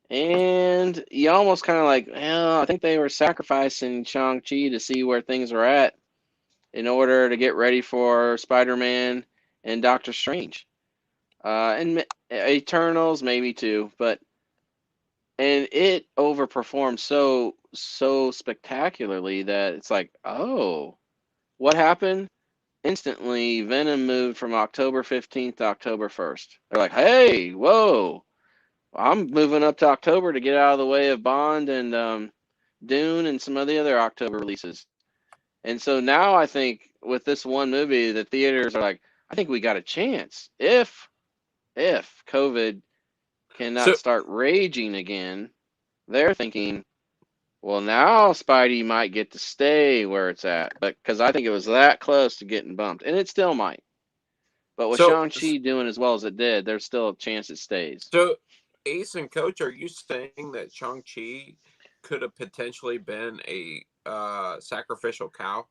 And you almost kind of like, well, I think they were sacrificing Shang-Chi to see where things were at in order to get ready for Spider-Man and Doctor Strange. And Eternals maybe too, and it overperformed so spectacularly that it's like, oh, what happened? Instantly, Venom moved from October 15th to October 1st. They're like, hey, whoa, I'm moving up to October to get out of the way of Bond and Dune and some of the other October releases. And so now I think with this one movie, the theaters are like, I think we got a chance if COVID So cannot start raging again. They're thinking, well, now Spidey might get to stay where it's at, but because I think it was that close to getting bumped, and it still might. But with so Shang-Chi doing as well as it did, there's still a chance it stays. so Ace and Coach, are you saying that Shang-Chi could have potentially been a sacrificial cow?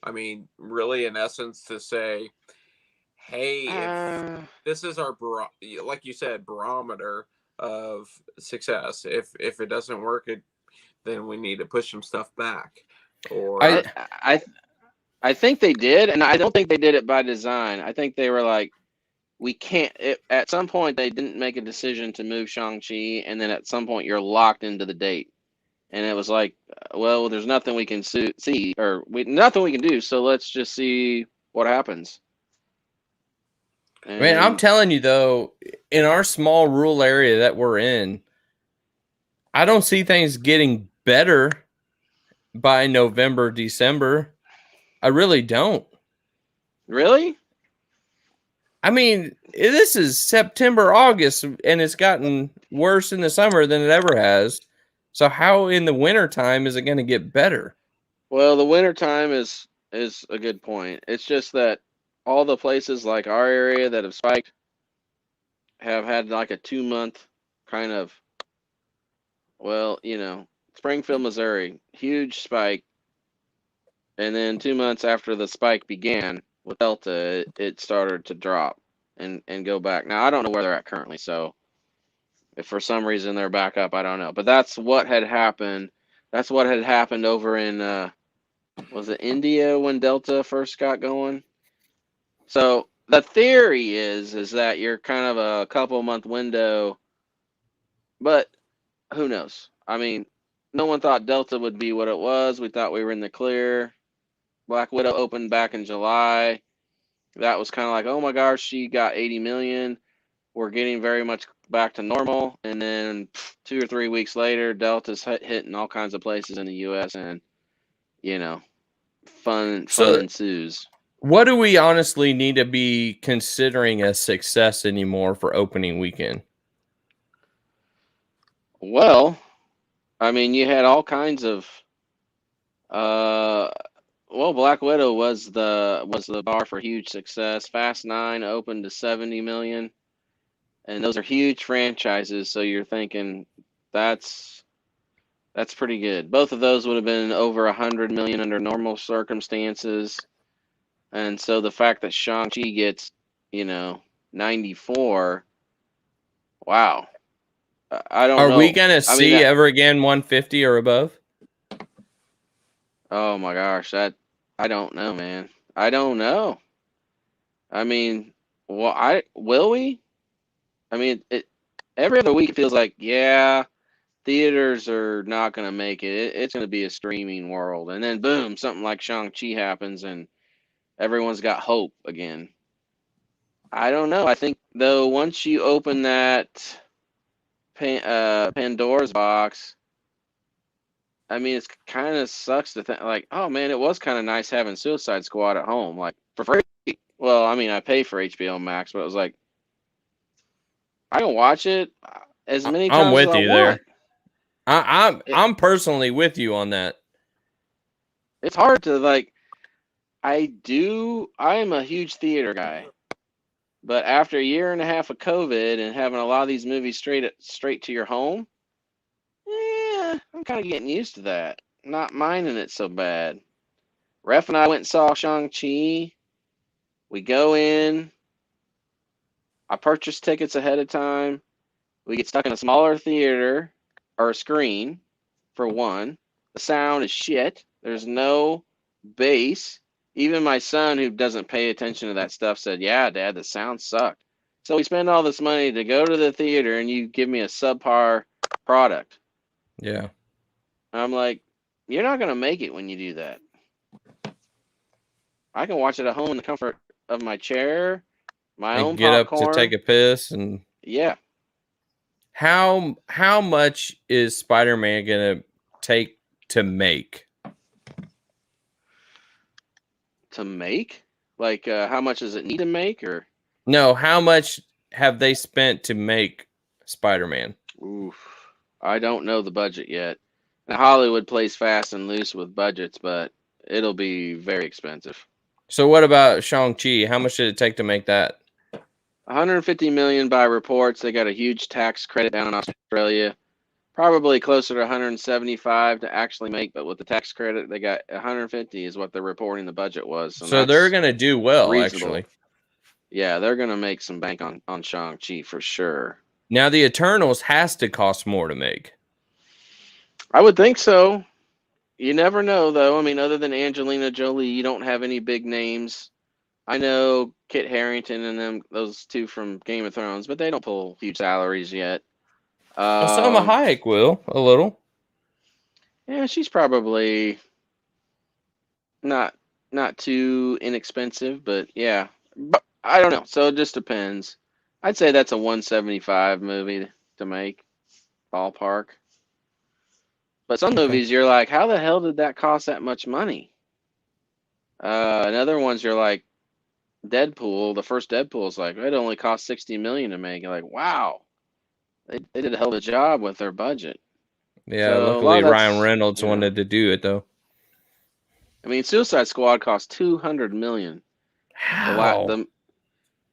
I mean, really, in essence, to say, hey, if Uh, this is our like you said, barometer of success. If it doesn't work, then we need to push some stuff back. I Or I I think they did, and I don't think they did it by design. I think they were like, we can't. At some point, they didn't make a decision to move Shang-Chi, and then at some point, you're locked into the date. And it was like, well, there's nothing we can see, or nothing we can do. So let's just see what happens. Man, I'm And telling you though, in our small rural area that we're in, I don't see things getting better by November, December. I really don't. Really? I mean, this is September, August, and it's gotten worse in the summer than it ever has. So how in the wintertime is it going to get better? Well, the winter time is a good point. It's just that all the places like our area that have spiked have had like a 2 month kind of, well, Springfield, Missouri, huge spike, and then 2 months after the spike began with Delta, it started to drop and go back. Now I don't know where they're at currently, so if for some reason they're back up, I don't know. But that's what had happened. That's what had happened over in was it India when Delta first got going? So the theory is that you're kind of a couple month window, but who knows? I mean, no one thought Delta would be what it was. We thought we were in the clear. Black Widow opened back in July. That was kind of like, oh my gosh, she got 80 million. We're getting very much back to normal. And then 2 or 3 weeks later, Delta's hitting all kinds of places in the U.S. and fun So ensues. what do we honestly need to be considering a success anymore for opening weekend? Well, I mean, you had all kinds of. Well, Black Widow was the bar for huge success. Fast 9 opened to 70 million, and those are huge franchises. So you're thinking that's pretty good. Both of those would have been over 100 million under normal circumstances, and so the fact that Shang-Chi gets 94, wow. I don't Are we know. going to I mean see ever again 150 or above? oh my gosh, I don't know, man. I don't know. I mean, well, will we? I mean, every other week it feels like, yeah, theaters are not going to make it. It's going to be a streaming world. And then boom, something like Shang-Chi happens and everyone's got hope again. I don't know. I think though once you open that Pandora's box, I mean, it's kind of sucks to think like, oh man, it was kind of nice having Suicide Squad at home, like for free. Well, I mean, I pay for HBO Max, but it was like I can watch it as many I'm times as with I you want. there. I'm personally with you on that. It's hard to like. I am a huge theater guy, but after a year and a half of COVID and having a lot of these movies straight to your home, yeah, I'm kind of getting used to that. Not minding it so bad. Ref and I went and saw Shang-Chi. We go in. I purchased tickets ahead of time. We get stuck in a smaller theater or screen for one. The sound is shit. There's no bass. Even my son, who doesn't pay attention to that stuff, said, yeah, Dad, the sound sucked. So we spend all this money to go to the theater and you give me a subpar product. Yeah. I'm like, you're not going to make it when you do that. I can watch it at home in the comfort of my chair, my And own get up to take popcorn. a piss. And Yeah. how much is Spider-Man going to take to make? To make? Like, how much does it need to make? Or No, how much have they spent to make Spider-Man? oof, I don't know the budget yet. Now, Hollywood plays fast and loose with budgets, but it'll be very expensive. So what about Shang-Chi? How much did it take to make that? 150 million by reports. They got a huge tax credit down in Australia. Probably closer to 175 to actually make, but with the tax credit, they got 150 is what they're reporting the budget was. And So they're that's going to do well, reasonable. actually. Yeah, they're gonna make some bank on Shang-Chi for sure. Now the Eternals has to cost more to make. I would think so. You never know, though. I mean, other than Angelina Jolie, you don't have any big names. I know Kit Harington and those two from Game of Thrones, but they don't pull huge salaries yet. Well, Salma Hayek will a little. Yeah, she's probably not too inexpensive, but yeah, but I don't know. So it just depends. I'd say that's a 175 movie to make, ballpark. But some Okay. movies you're like, how the hell did that cost that much money? And other ones you're like, Deadpool, the first Deadpool, is like it only cost 60 million to make. You're like, wow, they did a hell of a job with their budget. Yeah, So a lot luckily of Ryan that's, Reynolds wanted to do it though. I mean, Suicide Squad cost 200 million. How?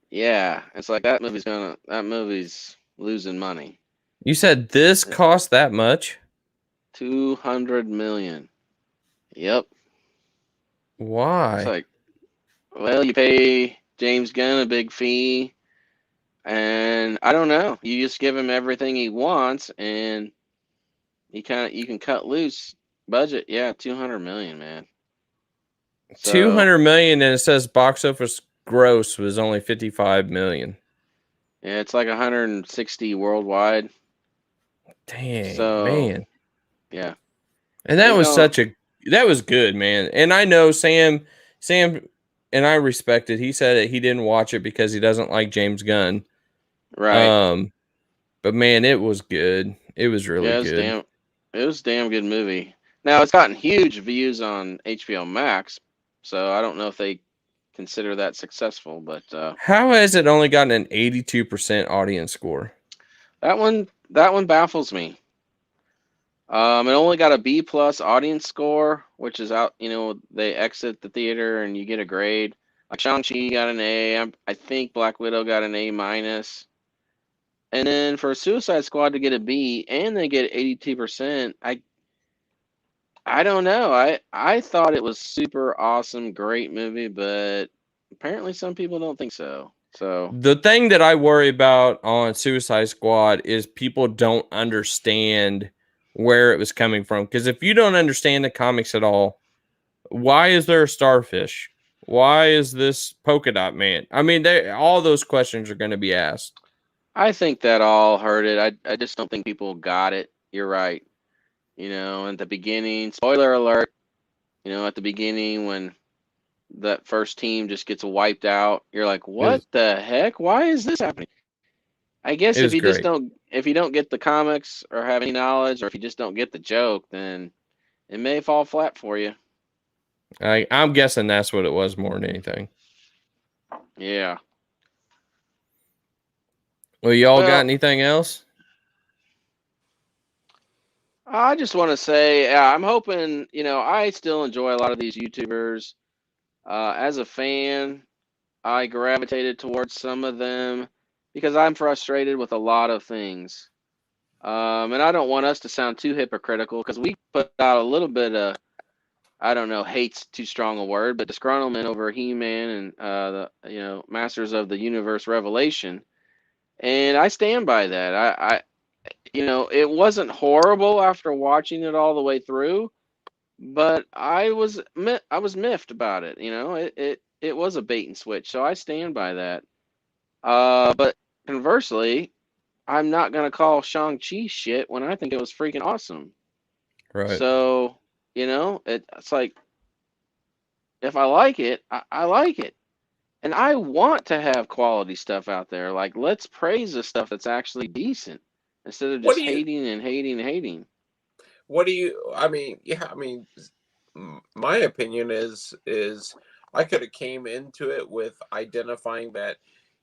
Yeah, it's like that movie's losing money. You said this cost that much? 200 million. Yep. It's Why? like, well, you pay James Gunn a big fee, and I don't know. You just give him everything he wants, and you can cut loose budget. Yeah, 200 million, man. So 200 million, and it says box office gross was only 55 million. yeah, it's like 160 worldwide. Dang, So man. yeah, And that was well, that was good, man. And I know Sam and I respect it. He said that he didn't watch it because he doesn't like James Gunn. right. But man, it was good. It was really Yeah, good. it was a damn good movie. Now it's gotten huge views on HBO Max, so I don't know if they consider that successful, but How has it only gotten an 82% audience score? that one baffles me. It only got a B plus audience score, which is out. They exit the theater and you get a grade. Like Shang-Chi got an A. I think Black Widow got an A minus. And then for Suicide Squad to get a B and they get 82%, I don't know. I thought it was super awesome, great movie, but apparently some people don't think so. So The thing that I worry about on Suicide Squad is people don't understand where it was coming from. Because if you don't understand the comics at all, why is there a starfish? Why is this polka dot man? I mean, all those questions are going to be asked. I think that all heard it. I just don't think people got it. You're right. At the beginning, spoiler alert, at the beginning when that first team just gets wiped out, you're like, what the heck? Why is this happening? I guess It was great. if you don't get the comics or have any knowledge, or if you just don't get the joke, then it may fall flat for you. I'm guessing that's what it was more than anything. Yeah. Well, y'all got Well, anything else? I just want to say, yeah, I'm hoping, I still enjoy a lot of these YouTubers. As a fan, I gravitated towards some of them because I'm frustrated with a lot of things. And I don't want us to sound too hypocritical because we put out a little bit of, I don't know, hate's too strong a word, but disgruntlement over He-Man and the Masters of the Universe Revelation. And I stand by that. It wasn't horrible after watching it all the way through, but I was miffed about it. It was a bait and switch, so I stand by that. But conversely, I'm not gonna call Shang-Chi shit when I think it was freaking awesome. Right. So it's like if I like it, I like it, and I want to have quality stuff out there. Like let's praise the stuff that's actually decent instead of What just do you? hating and hating and hating. What do you? I mean, yeah. I mean, my opinion is I could have came into it with identifying that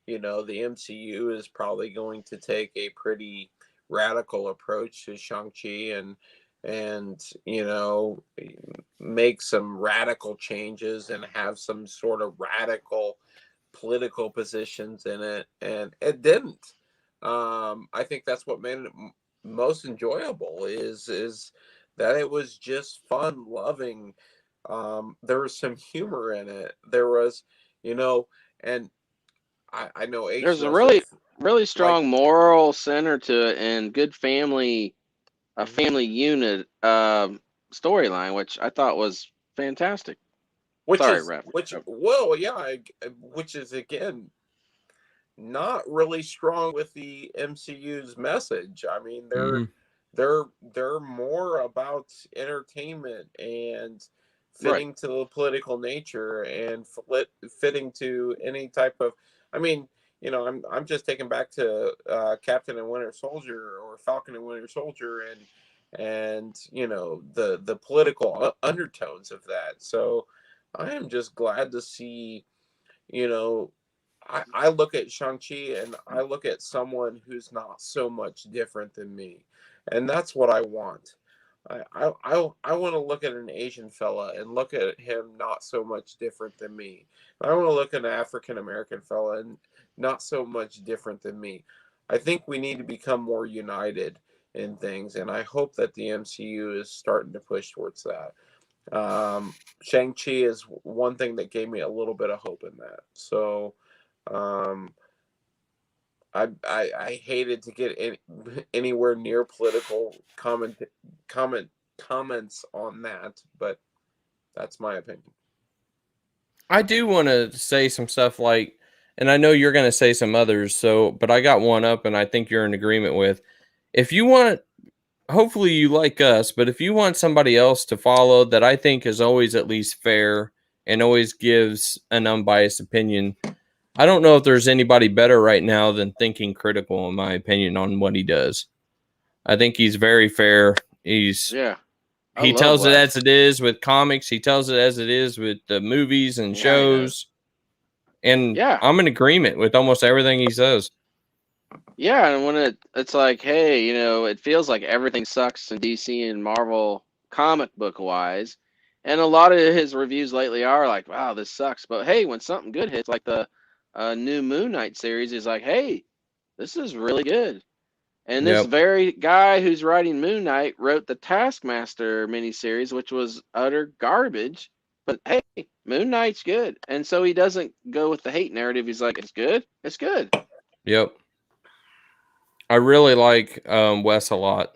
the MCU is probably going to take a pretty radical approach to Shang-Chi and make some radical changes and have some sort of radical political positions in it, and it didn't. I think that's what made it most enjoyable is that it was just fun, loving. There was some humor in it. There was, and I know H There's a knows this. really Like, strong moral center to it and good a mhm. family unit storyline, which I thought was fantastic. which Sorry, is Ref. which. Well, yeah, which is again not really strong with the MCU's message. I mean, Mm-mm. they're more about entertainment and Right. fitting to the political nature and fitting to any type of. I mean, I'm just taken back to Captain and Winter Soldier or Falcon and Winter Soldier and the political undertones of that. So I am just glad to see you know, I look at Shang-Chi and I look at someone who's not so much different than me. And that's what I want. I want to look at an Asian fella and look at him not so much different than me. I want to look at an African American fella and not so much different than me. I think we need to become more united in things, and I hope that the MCU is starting to push towards that. Shang-Chi is one thing that gave me a little bit of hope in that. So, um, I hated to get anywhere near political comments on that, but that's my opinion. I do want to say some stuff like, and I know you're going to say some others, so, but I got one up and I think you're in agreement with. If you want, hopefully you like us, but if you want somebody else to follow that I think is always at least fair and always gives an unbiased opinion, I don't know if there's anybody better right now than Thinking Critical, in my opinion, on what he does. I think he's very fair. He tells it as it is with comics. He tells it as it is with the movies and shows. And I'm in agreement with almost everything he says. Yeah, and when it's like, hey, you know, it feels like everything sucks in DC and Marvel comic book wise. And a lot of his reviews lately are like, wow, this sucks. But hey, when something good hits, like the new Moon Knight series, is like, hey, this is really good. And this very guy who's writing Moon Knight wrote the Taskmaster miniseries, which was utter garbage. But hey, Moon Knight's good. And so he doesn't go with the hate narrative. He's like, it's good. It's good. Yep. I really like Wes a lot.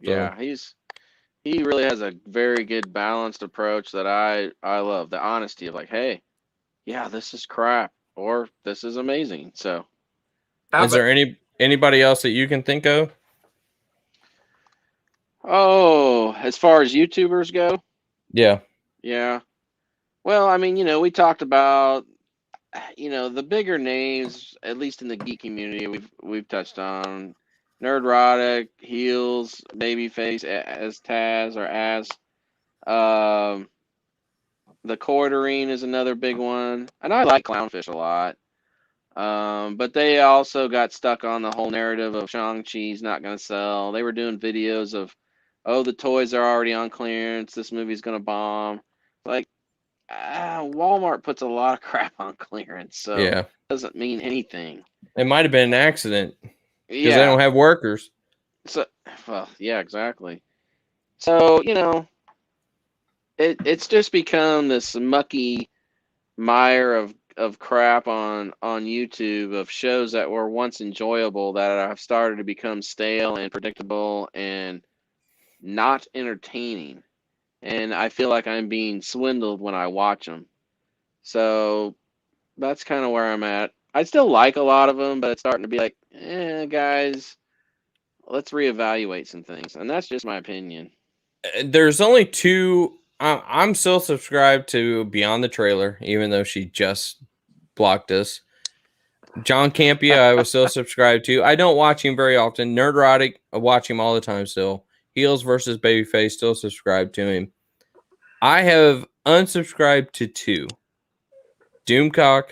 So. Yeah, he really has a very good balanced approach that I love. The honesty of like, hey, yeah, this is crap or this is amazing. So, is there anybody else that you can think of? Oh, as far as YouTubers go? Yeah. Yeah. Well, I mean, you know, we talked about, you know, the bigger names, at least in the geek community, we've touched on Nerdrotic, Heels, Babyface, as Taz or as. The Quartering is another big one, and I like Clownfish a lot. But they also got stuck on the whole narrative of Shang-Chi's not going to sell. They were doing videos of, oh, the toys are already on clearance. This movie's going to bomb. Like, Walmart puts a lot of crap on clearance, so it doesn't mean anything. It might have been an accident because they don't have workers. So, well, yeah, exactly. So, you know, it's just become this mucky mire of crap on YouTube of shows that were once enjoyable that have started to become stale and predictable and not entertaining. And I feel like I'm being swindled when I watch them. So that's kind of where I'm at. I still like a lot of them, but it's starting to be like, guys, let's reevaluate some things. And that's just my opinion. There's only two. I'm still subscribed to Beyond the Trailer, even though she just blocked us. John Campia, I was still subscribed to. I don't watch him very often. Nerdrotic, I watch him all the time still. Heels versus Babyface, still subscribed to him. I have unsubscribed to two. Doomcock,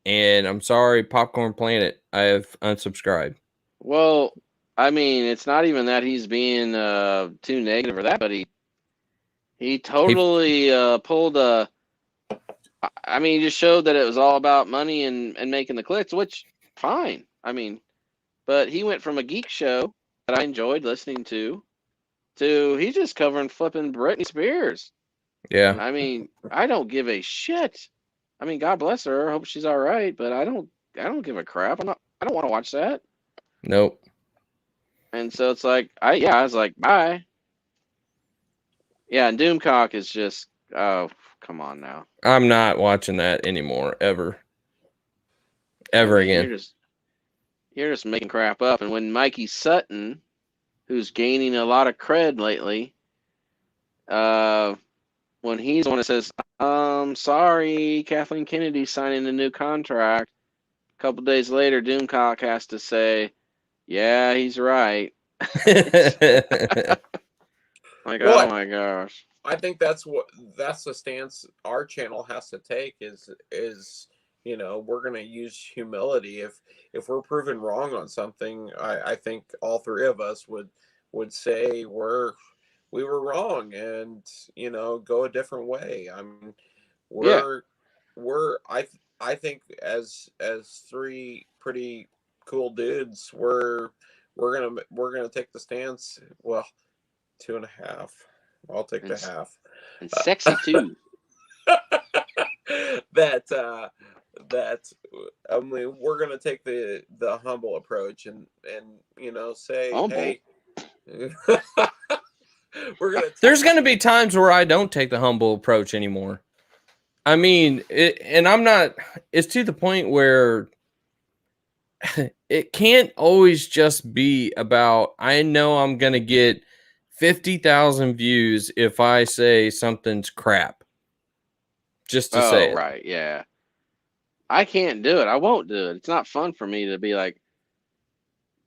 and I'm sorry, Popcorn Planet. I have unsubscribed. Well, I mean, it's not even that he's being too negative or that, but he totally pulled a. I mean, he just showed that it was all about money and making the clicks, which fine. I mean, but he went from a geek show that I enjoyed listening to he's just covering flipping Britney Spears. Yeah. I mean, I don't give a shit. I mean, God bless her. I hope she's all right, but I don't give a crap. I don't want to watch that. Nope. And so it's like, I was like, bye. Yeah, and Doomcock is just, oh, come on now. I'm not watching that anymore, ever again. You're just making crap up. And when Mikey Sutton, who's gaining a lot of cred lately, when he's the one that says, sorry, Kathleen Kennedy's signing a new contract, a couple days later, Doomcock has to say, yeah, he's right. Like, oh my gosh. I think that's the stance our channel has to take is we're going to use humility. If we're proven wrong on something, I think all three of us would say we were wrong, and go a different way. I mean, Yeah. I think as three pretty cool dudes, we're gonna take the stance. Well, 2.5. I'll take the And, half. and sexy too. That I mean, we're gonna take the humble approach and say, Humble. hey, we're gonna. There's going to be times where I don't take the humble approach anymore. I mean, and I'm not. It's to the point where it can't always just be about, I know I'm going to get 50,000 views if I say something's crap. Just to say it. Right. Yeah. I can't do it. I won't do it. It's not fun for me to be like,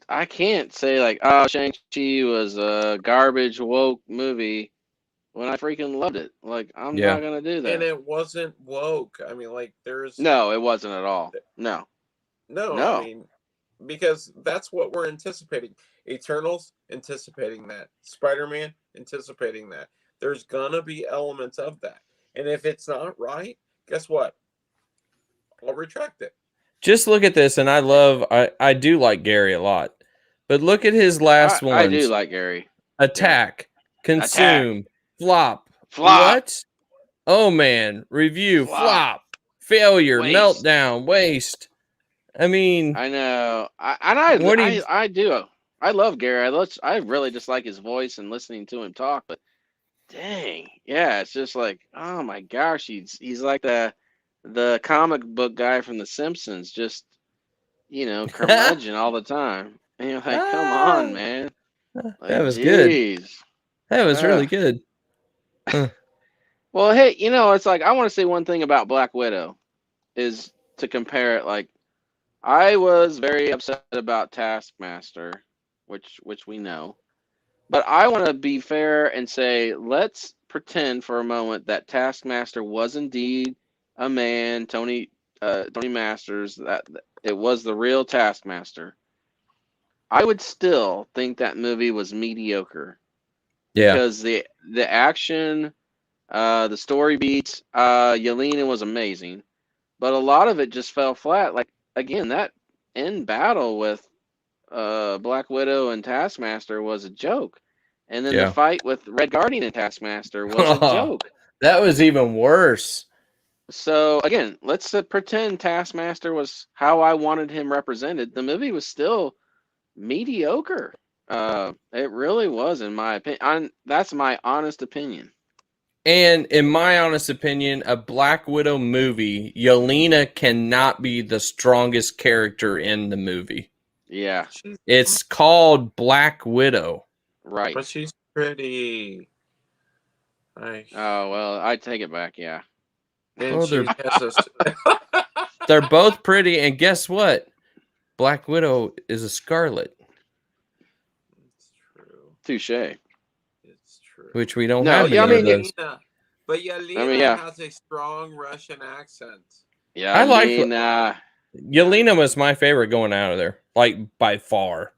I can't say like, oh, Shang-Chi was a garbage woke movie when I freaking loved it. Like, I'm Yeah. not going to do that. And it wasn't woke. I mean, like, No, it wasn't at all. No. I mean, because that's what we're anticipating. Eternals, anticipating that. Spider-Man, anticipating that. There's gonna be elements of that. And if it's not right, guess what? I'll retract it. Just look at this, and I do like Gary a lot. But look at his last ones. I do like Gary. Attack, consume, flop. Flop. What? Oh man, review, flop, failure, Waste. meltdown, waste. I mean, I know. I do. I love Gary. I really just like his voice and listening to him talk. But dang, yeah, it's just like, oh my gosh, he's like the comic book guy from The Simpsons, just curmudgeon all the time. And you're like, come on, man. Like, that was good. That was really good. Well, hey, it's like I want to say one thing about Black Widow is to compare it. Like, I was very upset about Taskmaster, which we know, but I want to be fair and say let's pretend for a moment that Taskmaster was indeed a man, Tony Masters, that it was the real Taskmaster. I would still think that movie was mediocre. Yeah. Because the action, the story beats, Yelena was amazing, but a lot of it just fell flat. Like, again, that end battle with Black Widow and Taskmaster was a joke, and then the fight with Red Guardian and Taskmaster was a joke. That was even worse. So again, let's pretend Taskmaster was how I wanted him represented. The movie was still mediocre. It really was, in my opinion. That's my honest opinion. And in my honest opinion, a Black Widow movie, Yelena cannot be the strongest character in the movie. Yeah. It's called Black Widow. Right. But she's pretty. Oh, well, I take it back, yeah. And they're both pretty, and guess what? Black Widow is a Scarlet. It's true. Touche. It's true. Which we don't have any of those. But Yelena has a strong Russian accent. Yeah, I like Yelena was my favorite going out of there, like by far.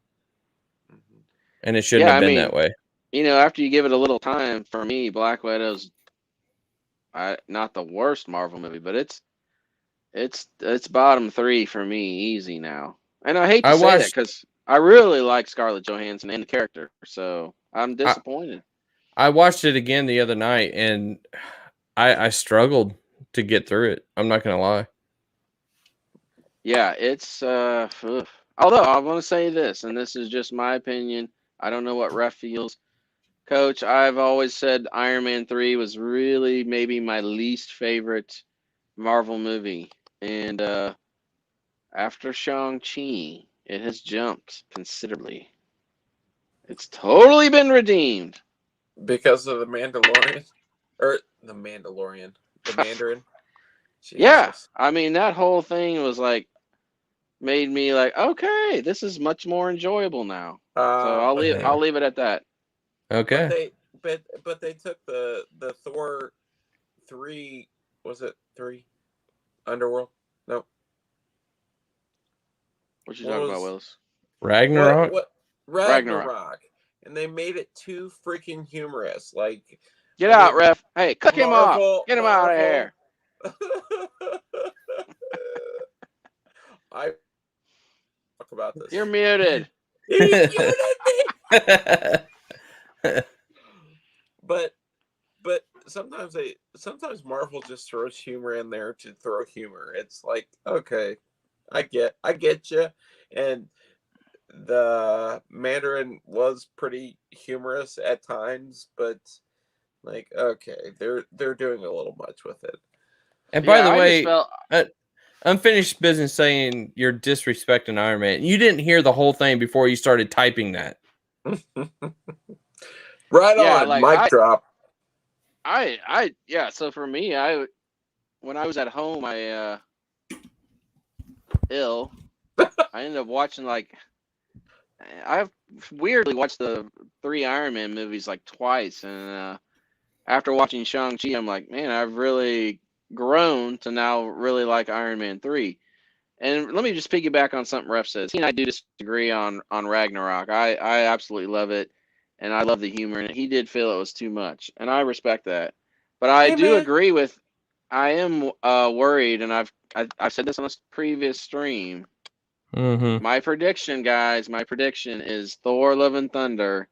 Mm-hmm. And it shouldn't have been that way. After you give it a little time, for me, Black Widow's not the worst Marvel movie, but it's bottom 3 for me, easy now. And I hate to say that because I really like Scarlett Johansson and the character, so I'm disappointed. I watched it again the other night, and I struggled to get through it. I'm not gonna lie. Yeah, it's although I want to say this, and this is just my opinion. I don't know what Ref feels. Coach, I've always said Iron Man 3 was really maybe my least favorite Marvel movie. And after Shang-Chi, it has jumped considerably. It's totally been redeemed. Because of the Mandalorian? Or the Mandalorian. The Mandarin? Yeah. I mean, that whole thing was like, made me like, okay, this is much more enjoyable now. So I'll leave it at that. Okay. but they took the Thor 3, was it 3? Underworld? No. What you What talking about, was Willis? Ragnarok. what Ragnarok. Ragnarok? And they made it too freaking humorous. Like, Get I out, mean, ref. Hey, cook him off. Get him out of here. I talk about this. You're muted. He muted me. But sometimes Marvel just throws humor in there to throw humor. It's like, okay, I get you. And the Mandarin was pretty humorous at times, but like, okay, they're doing a little much with it. And by the I just way, felt unfinished business saying you're disrespecting Iron Man. You didn't hear the whole thing before you started typing that. Right Yeah, on, like, mic drop. yeah. So for me, when I was at home, I ended up watching I've weirdly watched the 3 Iron Man movies like twice, and after watching Shang-Chi, I'm like, man, I've really grown to now really like Iron Man 3. And let me just piggyback on something Ref says. He and I do disagree on Ragnarok. I absolutely love it, and I love the humor in it. He did feel it was too much, and I respect that. But I do agree with. I am worried, and I've said this on a previous stream. Mm-hmm. My prediction, guys, is Thor: Love and Thunder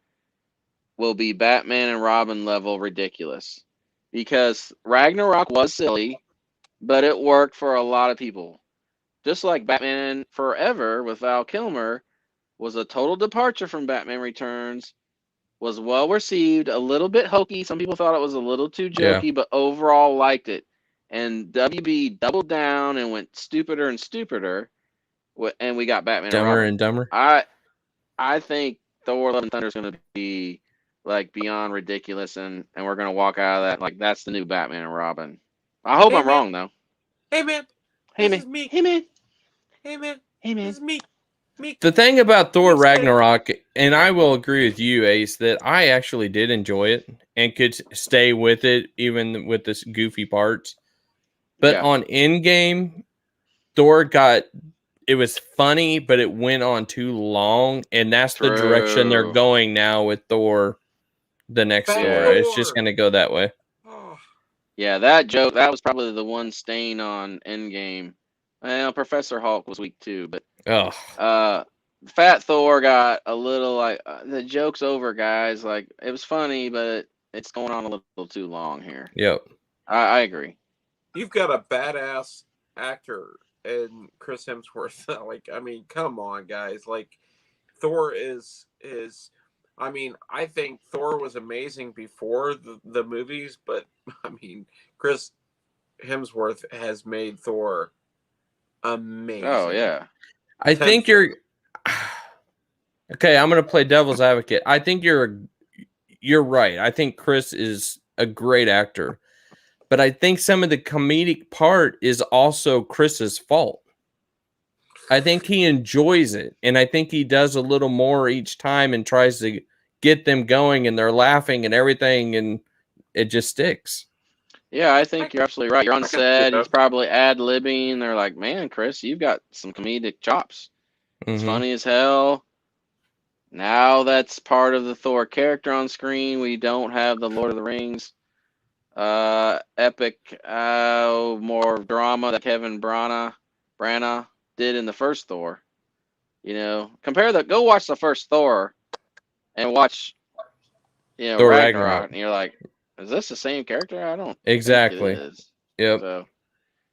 will be Batman and Robin level ridiculous, because Ragnarok was silly, but it worked for a lot of people. Just like Batman Forever with Val Kilmer was a total departure from Batman Returns, was well received, a little bit hokey. Some people thought it was a little too jokey, but overall liked it. And WB doubled down and went stupider and stupider, and we got Batman Dumber and Robin. and dumber. I think Thor: Love and Thunder is going to be like beyond ridiculous, and we're going to walk out of that like that's the new Batman and Robin. I hope I'm wrong though. Hey man, Hey this man, is me. hey man, Hey man, hey man. this is me. The thing about Thor Meek's kid. Ragnarok, and I will agree with you, Ace, that I actually did enjoy it and could stay with it even with this goofy parts. But Yeah. on Endgame, Thor it was funny, but it went on too long, and that's the direction they're True. going now with Thor, the next Fat Thor. Yeah. It's just going to go that way. Oh, Yeah, that joke, that was probably the one stain on Endgame. Well, Professor Hulk was weak too, but Oh, Fat Thor got a little like the joke's over, guys. Like it was funny, but it's going on a little too long here. yep. I agree. you've got a badass actor in Chris Hemsworth. Like, I mean, come on, guys. Like, Thor is. I mean, I think Thor was amazing before the movies, but I mean, Chris Hemsworth has made Thor amazing. Oh yeah. I think you're okay. I'm going to play devil's advocate. I think you're right. I think Chris is a great actor, but I think some of the comedic part is also Chris's fault. I think he enjoys it, and I think he does a little more each time and tries to get them going, and they're laughing and everything, and it just sticks. Yeah, I think you're absolutely right. You're on I can see set. that. He's probably ad-libbing. They're like, man, Chris, you've got some comedic chops. It's Mhm. funny as hell. Now that's part of the Thor character on screen. We don't have the Lord of the Rings epic more drama that Kevin Branagh did in the first Thor. You know, go watch the first Thor and watch, Thor Ragnarok, Ragnarok. and you're like, is this the same character? I don't Exactly. think it is. Yep. So,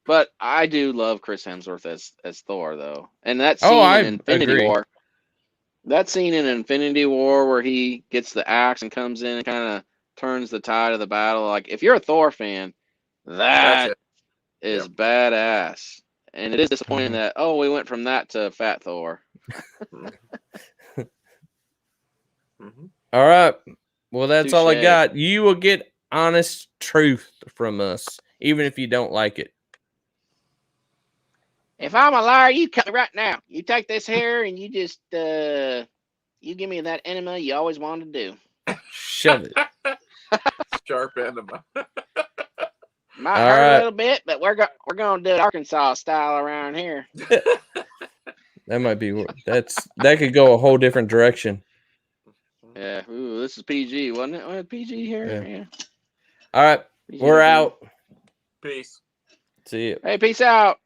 but I do love Chris Hemsworth as Thor though, and that Oh, scene I in Infinity agree. War. That scene in Infinity War where he gets the axe and comes in and kind of turns the tide of the battle. Like, if you're a Thor fan, That's that it. is badass. And it is disappointing Mhm. that, we went from that to Fat Thor. Mm-hmm. All right. Well, that's all I Touche. got. You will get honest truth from us, even if you don't like it. If I'm a liar, you cut me right now. You take this hair and you just, you give me that enema you always wanted to do. Shove it. Sharp enema. Might All hurt right. a little bit, but we're gonna do it Arkansas style around here. That might be that could go a whole different direction. Yeah. Ooh, this is PG, wasn't it? Was PG here? Yeah. All right. PG We're again. out. Peace. See you. Hey, peace out.